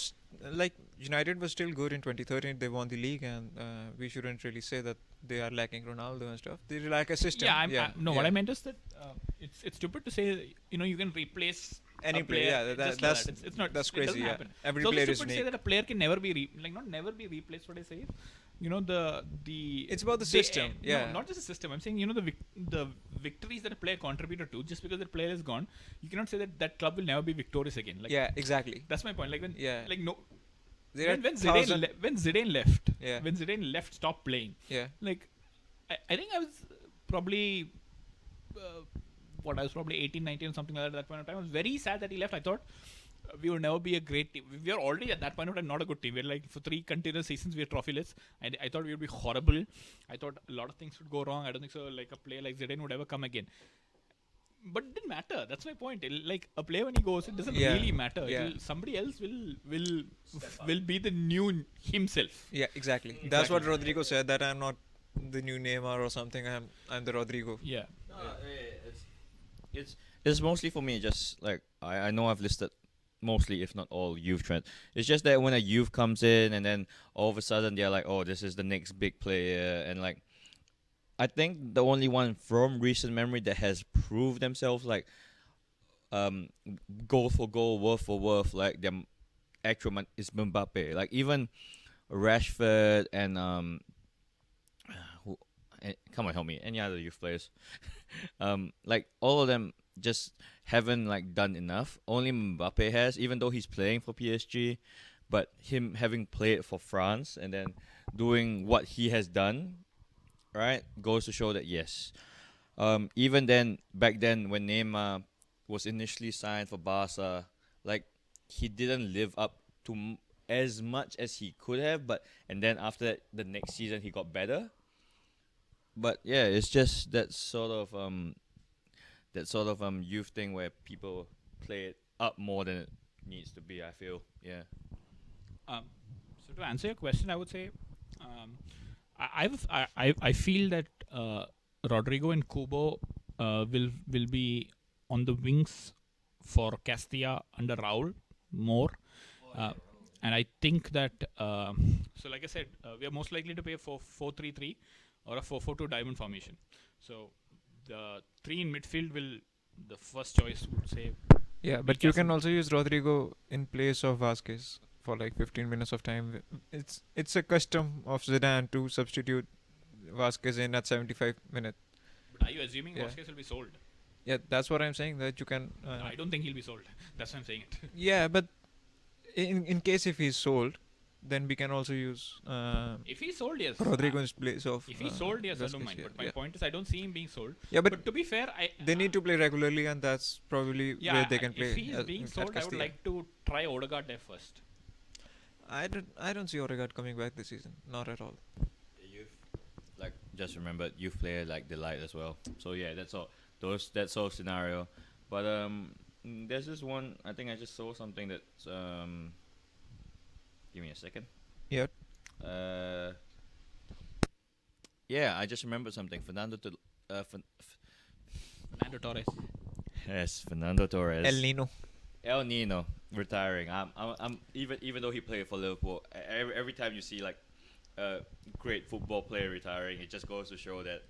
like United was still good in 2013. They won the league, and we shouldn't really say that they are lacking Ronaldo and stuff. They lack a system. What I meant is that it's stupid to say you can replace Any a player, yeah, just that's like that. It's not. that's It doesn't crazy. Yeah, happen. every It's also player is stupid to say unique. that a player can never be not never be replaced. What I say is, the It's about the they- system. no, Yeah, not just the system. I'm saying the victories that a player contributed to. Just because that player is gone, you cannot say that club will never be victorious again. Like yeah, exactly. that's my point. Like when Yeah. like no. There are When thousand. Zidane left, Yeah. when Zidane left, stopped playing. Yeah, Like, I think I was probably, I was probably 18, 19 or something like that at that point of time. I was very sad that he left. I thought we would never be a great team. We were already at that point of time not a good team. We were like, for 3 continuous seasons, we were trophyless. And I thought we would be horrible. I thought a lot of things would go wrong. I don't think so. Like, a player like Zidane would ever come again. But it didn't matter. That's my point. Like, a player when he goes, it doesn't Yeah. really matter. Yeah. Somebody else will be the new himself. yeah, exactly. That's what Rodrigo said. That I'm not the new Neymar or something. I'm the Rodrigo. Yeah. it's mostly for me. Just I know I've listed mostly, if not all, youth trends. It's just that when a youth comes in and then all of a sudden they're like, oh, this is the next big player, and I think the only one from recent memory that has proved themselves goal for goal, worth for worth, like their actual man is Mbappe. Like even Rashford and come on, help me. Any other youth players? All of them just haven't done enough. Only Mbappe has, even though he's playing for PSG, but him having played for France and then doing what he has done, right, goes to show that yes. Even then, back then when Neymar was initially signed for Barca, he didn't live up to as much as he could have, and then after that, the next season he got better. But yeah, it's just that sort of youth thing where people play it up more than it needs to be. I feel, yeah. So to answer your question, I would say I feel that Rodrygo and Kubo will be on the wings for Castilla under Raul more. And I think that so like I said, we are most likely to play a 4-4-3-3 or a 4-4-2 diamond formation. So the three in midfield will the first choice would say. Yeah, but you can also use Rodrygo in place of Vasquez for like 15 minutes of time. It's a custom of Zidane to substitute Vasquez in at 75 minutes. But are you assuming Yeah. Vasquez will be sold? Yeah, that's what I'm saying, that you can. I don't think he'll be sold. That's why I'm saying it. Yeah, but in case if he's sold, then we can also use If he's sold, yes. Rodrygo in place of. If he's sold, yes, I don't Vasquez, mind. yeah, But my yeah. point is, I don't see him being sold. Yeah, but To be fair, they need to play regularly, and that's probably where they can play. If he's being at sold, I would Castilla. like to try Odegaard there first. I don't see Odegaard coming back this season. Not at all. Youth, like just remember, youth player like De Ligt as well. So yeah, that's all. That's all scenario. But there's this one. I think I just saw something that's Give me a second. Yep. Yeah, I just remembered something. Fernando Torres. Yes, Fernando Torres. El Nino. El Nino retiring. I'm even though he played for Liverpool, every time you see like a great football player retiring, it just goes to show that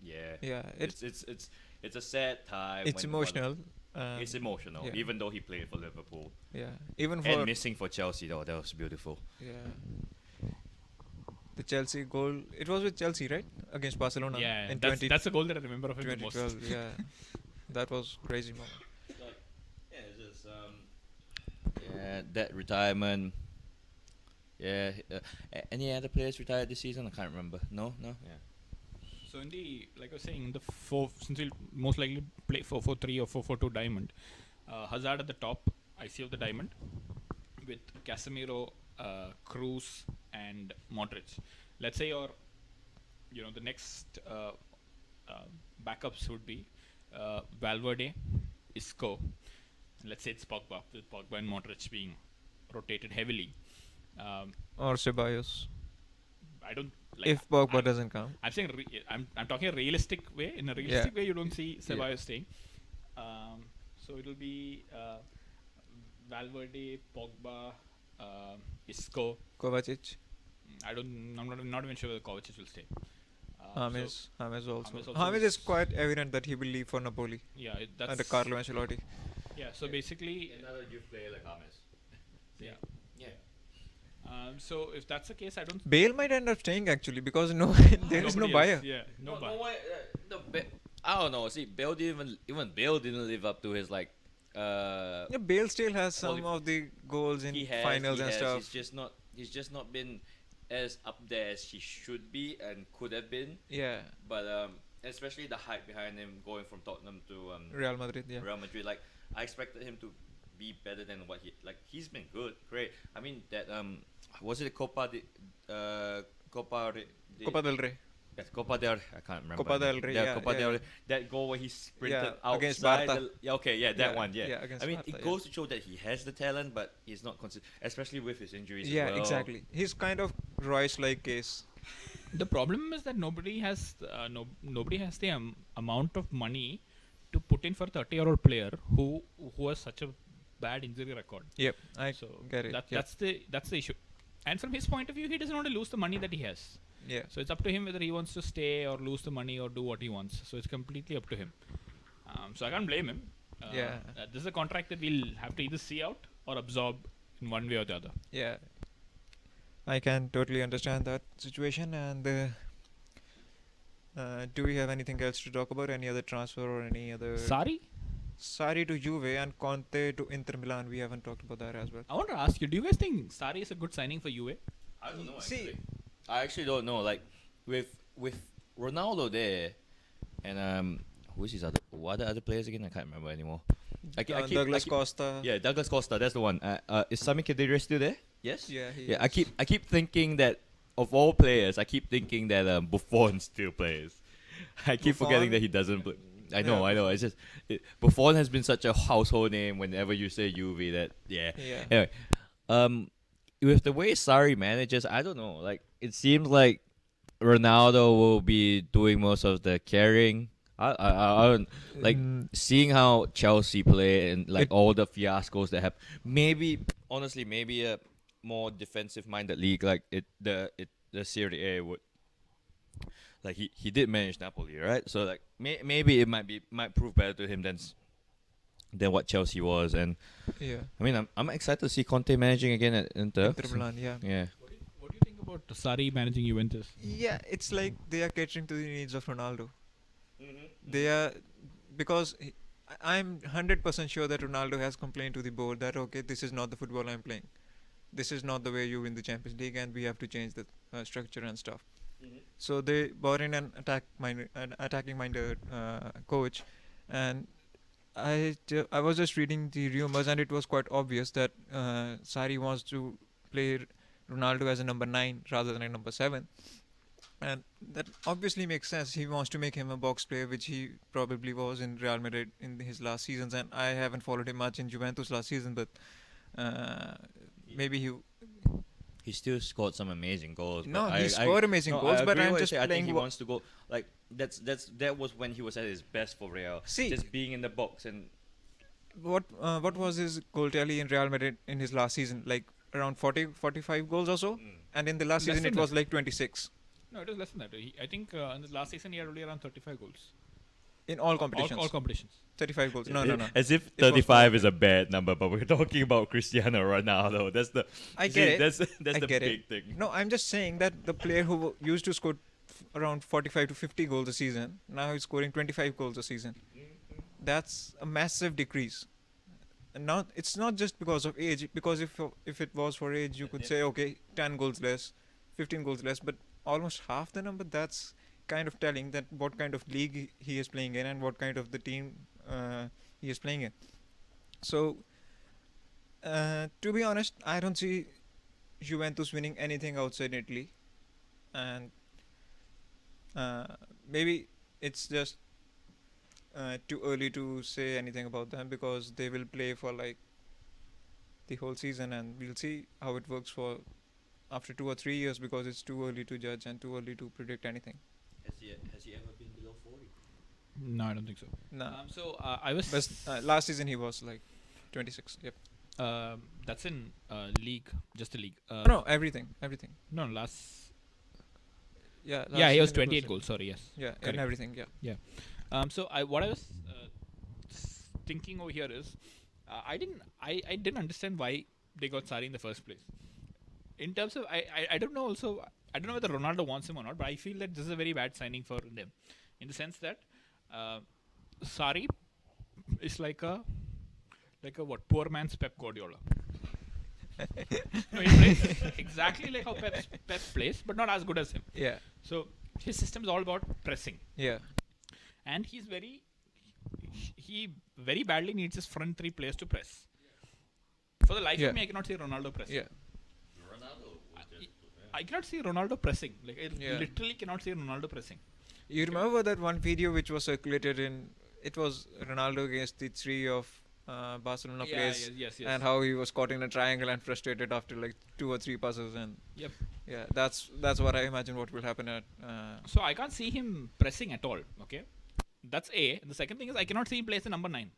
Yeah, it's a sad time. it's emotional. It's emotional, yeah. even though he played for Liverpool. Yeah, even for And missing for Chelsea though, that was beautiful. yeah, the Chelsea goal. It was with Chelsea, right, against Barcelona. Yeah, in that's the goal that I remember of him the most. 2012. Yeah, that was crazy moment. Yeah, it's just that retirement. Yeah, any other players retired this season? I can't remember. No. Yeah. So in the like I was saying, the since we'll most likely play 4-4-3 or 4-4-2 diamond, Hazard at the top, I see of the diamond, with Casemiro, Cruz, and Modric. Let's say the next backups would be Valverde, Isco. Let's say it's Pogba, with Pogba and Modric being rotated heavily. Or Ceballos, I don't. if Pogba doesn't come. I'm saying I'm talking a realistic way. In a realistic way, you don't see Ceballos staying. So it'll be Valverde, Pogba, Isco. Kovacic, I'm not even sure whether Kovacic will stay. James also. James also James is- is quite evident that he will leave for Napoli Yeah, that's under Carlo Ancelotti. Yeah, so basically, Another youth player like James. yeah. Yeah. So if that's the case, I don't. Bale might end up staying actually because there is no nobody buyer. else, Yeah, no buyer. way. I don't know. See, Bale didn't even Bale didn't live up to his like. Yeah, Bale still has some Quali- of the goals in He has, finals he and has. stuff. He's just not been as up there as he should be and could have been. Yeah, But especially the hype behind him going from Tottenham to Real Madrid. Yeah, Real Madrid. Like I expected him to be better than what he's been good, great. I mean that was it Copa Copa del Rey. Yes, Copa del I can't remember. Copa del Rey, yeah, Copa yeah. del Rey. That goal where he sprinted Yeah, outside. against Barca. That Yeah, one. Yeah. yeah, against I mean, Barca, it yeah. goes to show that he has the talent, but he's not especially with his injuries. Yeah, as well. exactly. He's kind of Royce-like case. The problem is that nobody has the amount of money to put in for a 30-year-old player who has such a bad injury record. Yep, I So get it. Yep. that's the issue. And from his point of view, he doesn't want to lose the money that he has. Yeah, So it's up to him whether he wants to stay or lose the money or do what he wants. So it's completely up to him. So I can't blame him. Yeah. This is a contract that we'll have to either see out or absorb in one way or the other. yeah. I can totally understand that situation. And do we have anything else to talk about? Any other transfer or any other? Sarri, Sarri to Juve and Conte to Inter Milan. We haven't talked about that as well. I want to ask you, do you guys think Sarri is a good signing for Juve? I don't know. See- Actually. I actually don't know. Like with Ronaldo there, and who's his what are the other players again? I can't remember anymore. Douglas Costa. Yeah, Douglas Costa. That's the one. Is Sami Khedira still there? Yes. Yeah, he Yeah, is. I keep thinking that of all players, I keep thinking that Buffon still plays. I keep forgetting Buffon, that he doesn't play. I know. It's just Buffon has been such a household name whenever you say Juve. Yeah. Anyway, with the way Sarri manages, I don't know. Like it seems like Ronaldo will be doing most of the carrying. I don't like seeing how Chelsea play and like all the fiascos that have. Maybe honestly, maybe a more defensive-minded league like the Serie A would. Like he did manage Napoli, right? So like maybe it might prove better to him than what Chelsea was. And Yeah. I mean I'm excited to see Conte managing again at Inter. Inter Milan, yeah. Yeah. What do you think about Sarri managing Juventus? Yeah, it's like they are catering to the needs of Ronaldo. They are because I'm 100% sure that Ronaldo has complained to the board that okay, this is not the football I'm playing. This is not the way you win the Champions League, and we have to change the structure and stuff. So they brought in an attacking-minded coach, and I was just reading the rumors, and it was quite obvious that Sarri wants to play Ronaldo as a number 9 rather than a number 7. And that obviously makes sense. He wants to make him a box player, which he probably was in Real Madrid in his last seasons. And I haven't followed him much in Juventus last season, but maybe He still scored some amazing goals. No, but he scored amazing goals, but I'm just I think playing. he wants to go like that was when he was at his best for Real. See, just being in the box and what was his goal tally in Real Madrid in his last season? Like around 40, 45 goals or so, and in the last Less season it than was that. like 26 No, it was less than that. I think in the last season he had only around 35 goals. in all competitions. All competitions. 35 goals. No. as if It was 35 is a bad number, but we're talking about Cristiano Ronaldo. That's the I get it. That's I the get big it. thing. No, I'm just saying that the player who used to score around 45 to 50 goals a season, now he's scoring 25 goals a season. That's a massive decrease. And not it's not just because of age, because if it was for age, you could say okay, 10 goals less, 15 goals less, but almost half the number. That's kind of telling that what kind of league he is playing in and what kind of the team he is playing in. So, to be honest, I don't see Juventus winning anything outside Italy, and maybe it's just too early to say anything about them because they will play for like the whole season, and we'll see how it works for after 2 or 3 years because it's too early to judge and too early to predict anything. Has he ever been below 40? No, I don't think so. No, So I was. but last season he was like 26. Yep. That's in league, just the league. No, everything. No, last. Yeah. Yeah, he was season it 28 like- goals. Sorry, yes. Yeah, Correct. and everything. Yeah. So what I was thinking over here is, I didn't understand why they got Sarri in the first place. In terms of, I don't know. Also, I don't know whether Ronaldo wants him or not, but I feel that this is a very bad signing for them, in the sense that Sarri is like a what, poor man's Pep Guardiola. No, he plays exactly like how Pep plays, but not as good as him. Yeah. So his system is all about pressing, Yeah. and he very badly needs his front three players to press. For the life Yeah. of me, I cannot see Ronaldo pressing. Yeah. I cannot see Ronaldo pressing. Like I Yeah. literally cannot see Ronaldo pressing. You remember that one video which was circulated in? It was Ronaldo against the three of Barcelona players, yes. and how he was caught in a triangle and frustrated after like 2 or 3 passes, and Yep. yeah, that's what I imagine what will happen at. So I can't see him pressing at all. Okay, that's A. The second thing is I cannot see him play as a number 9.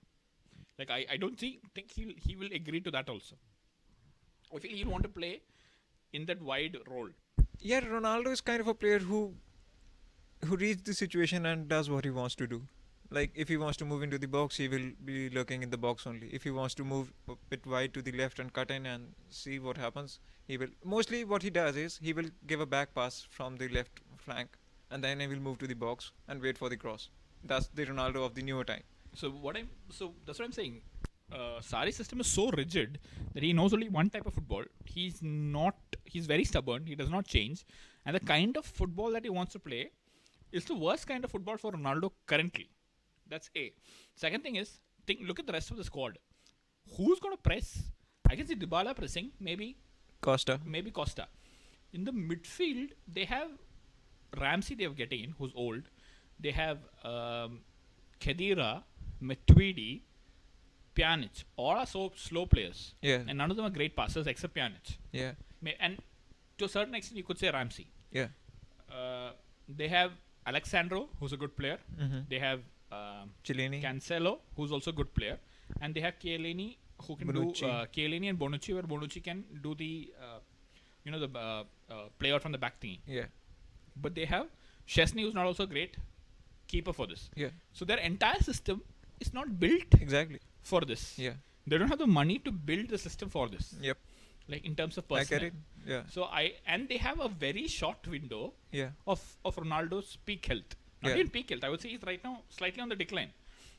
Like I don't think he will agree to that also. I feel he'll want to play in that wide role. Yeah, Ronaldo is kind of a player who reads the situation and does what he wants to do. Like if he wants to move into the box, he will be lurking in the box only. If he wants to move a bit wide to the left and cut in and see what happens, he will. Mostly what he does is he will give a back pass from the left flank, and then he will move to the box and wait for the cross. That's the Ronaldo of the newer time. So that's what I'm saying. Sarri's system is so rigid that he knows only one type of football. He's very stubborn. He does not change, and the kind of football that he wants to play is the worst kind of football for Ronaldo currently. That's A. Second thing is, look at the rest of the squad. Who's going to press? I can see Dybala pressing, maybe Costa. Costa. In the midfield, they have Ramsey. They have getting in, who's old. They have Khedira, Matuidi, Pjanic, all are so slow players. Yeah. And none of them are great passers except Pjanic. Yeah. And to a certain extent, you could say Ramsey. Yeah. They have Alexandro, who's a good player. Mm-hmm. They have Chiellini. Cancelo, who's also a good player. And they have Chiellini, who can Bonucci. do Chiellini and Bonucci, where Bonucci can do the play out from the back thingy. Yeah. But they have Chesney, who's not also a great keeper for this. Yeah. So their entire system is not built Exactly. for this. Yeah. They don't have the money to build the system for this. Yep. Like in terms of I personnel. get it. Yeah. So they have a very short window Yeah. of Ronaldo's peak health. Not Yeah. even peak health. I would say he's right now slightly on the decline.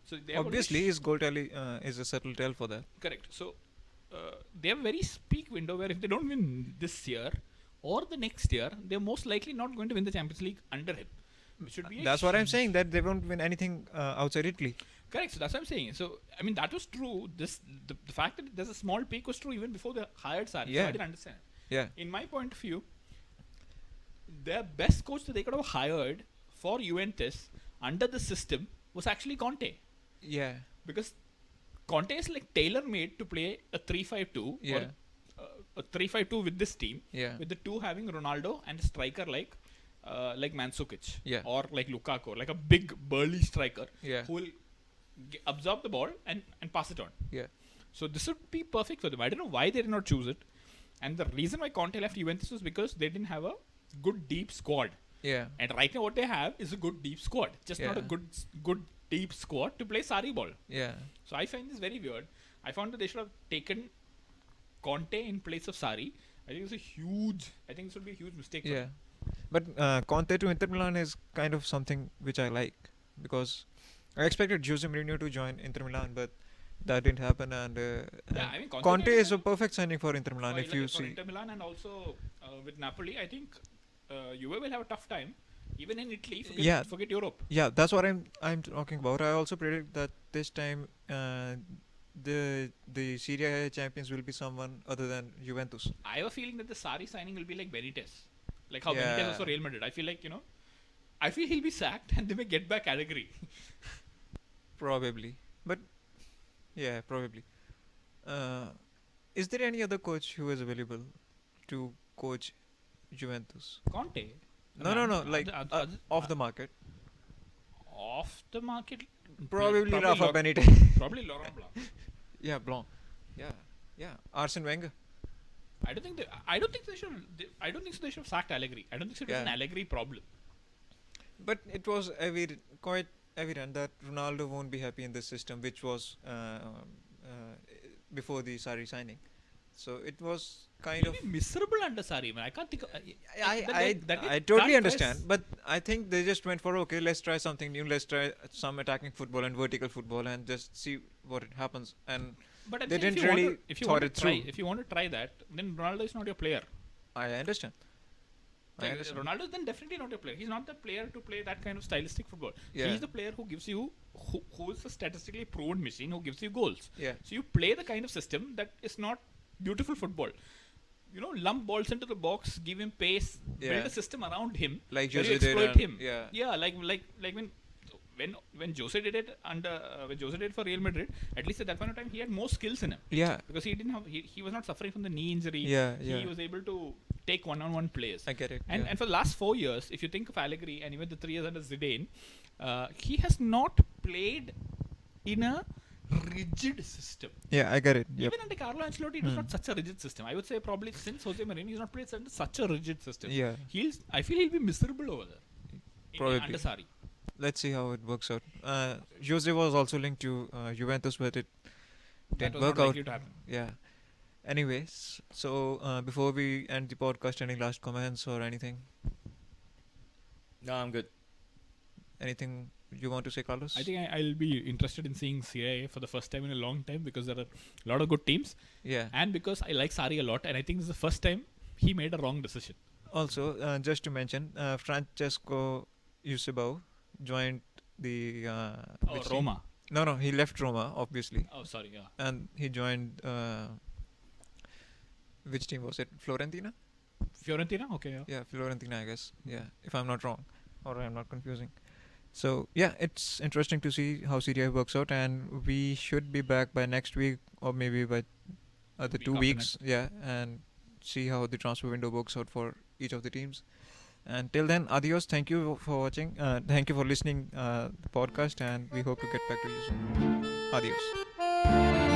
So they have Obviously, his goal tally is a subtle tell for that. correct. So they have a very peak window where if they don't win this year or the next year, they're most likely not going to win the Champions League under him. Which should be That's what I'm saying. That they won't win anything outside Italy. correct. So that's what I'm saying. So I mean that was true. The fact that there's a small peak was true even before they hired Sarri. So Yeah. I didn't understand. Yeah. In my point of view, their best coach that they could have hired for Juventus under the system was actually Conte. Yeah. Because Conte is like tailor-made to play a 3-5-2 Yeah. or a 3-5-2 with this team, Yeah. with the two having Ronaldo and a striker like Mandzukic Yeah. or like Lukaku, like a big burly striker Yeah. who will absorb the ball and pass it on. Yeah. So this would be perfect for them. I don't know why they did not choose it. And the reason why Conte left Juventus was because they didn't have a good deep squad. Yeah. And right now what they have is a good deep squad. Just not a Yeah. good deep squad to play Sarri ball. Yeah. So I find this very weird. I found that they should have taken Conte in place of Sarri. I think this would be a huge mistake for Yeah. them. But Conte to Inter Milan is kind of something which I like because I expected Jose Mourinho to join Inter Milan, but that didn't happen. And I mean, Conte is a perfect signing for Inter Milan. for If you for see, Inter Milan and also with Napoli, I think Juve will have a tough time. Even in Italy, forget Europe. yeah, that's what I'm talking about. I also predict that this time the Serie A champions will be someone other than Juventus. I have a feeling that the Sarri signing will be like Benitez. Like how Yeah. Benitez was for Real Madrid. I feel he'll be sacked and they may get back Allegri. Probably, but yeah, probably. Is there any other coach who is available to coach Juventus? Conte. No, like off the market. Off the market. Probably Rafa Lo- Benitez. Probably Laurent Blanc. Yeah, Blanc. Yeah. Arsene Wenger. I don't think they should. I don't think so. They should have sacked Allegri. I don't think so. It was an Yeah. Allegri problem. But it was quite evident that Ronaldo won't be happy in this system, which was before the Sarri signing. So it was kind He'll of. be miserable under Sarri, man. I can't think. I totally understand, but I think they just went for okay, let's try something new, let's try some attacking football and vertical football and just see what it happens. And But I'm they saying didn't really if you thought want it to try, through. if you want to try that, then Ronaldo is not your player. I understand. Ronaldo is then definitely not your player. He's not the player to play that kind of stylistic football. Yeah. He's the player who gives you, who is a statistically proven machine who gives you goals. Yeah. So you play the kind of system that is not beautiful football. Lump balls into the box, give him pace, Yeah. build a system around him, Like where you Jose did. exploit and- him. Yeah. like when Jose did it when Jose did it for Real Madrid, at least at that point of time he had more skills in him Yeah. because he was not suffering from the knee injury. Yeah. He was able to take one-on-one players. I get it. And yeah. and for the last 4 years, if you think of Allegri and even the 3 years under Zidane, he has not played in a rigid system. Yeah, I get it. Yep. Even under Carlo Ancelotti, it was not such a rigid system. I would say probably since Jose Mourinho, he's not played under such a rigid system. Yeah. I feel he'll be miserable over there. Probably. Under Sarri. Let's see how it works out. Jose was also linked to Juventus, but it That didn't was work not out. likely to happen. Yeah. Anyways, so before we end the podcast, any last comments or anything? No, I'm good. Anything you want to say, Carlos? I think I'll be interested in seeing Serie A for the first time in a long time because there are a lot of good teams Yeah. and because I like Sarri a lot and I think this is the first time he made a wrong decision. Also, just to mention, Francesco Eusebio joined the. Which team? Roma. No, he left Roma, obviously, Oh, sorry. Yeah. and he joined. Which team was it? Fiorentina? Fiorentina? Okay. Yeah. Yeah, Fiorentina, I guess. Yeah, if I'm not wrong, or I'm not confusing. So yeah, it's interesting to see how Serie A works out, and we should be back by next week or maybe by other Week two after weeks. Yeah, and see how the transfer window works out for each of the teams. And till then, adios. Thank you for watching. Thank you for listening the podcast, and we hope to get back to you soon. Adios.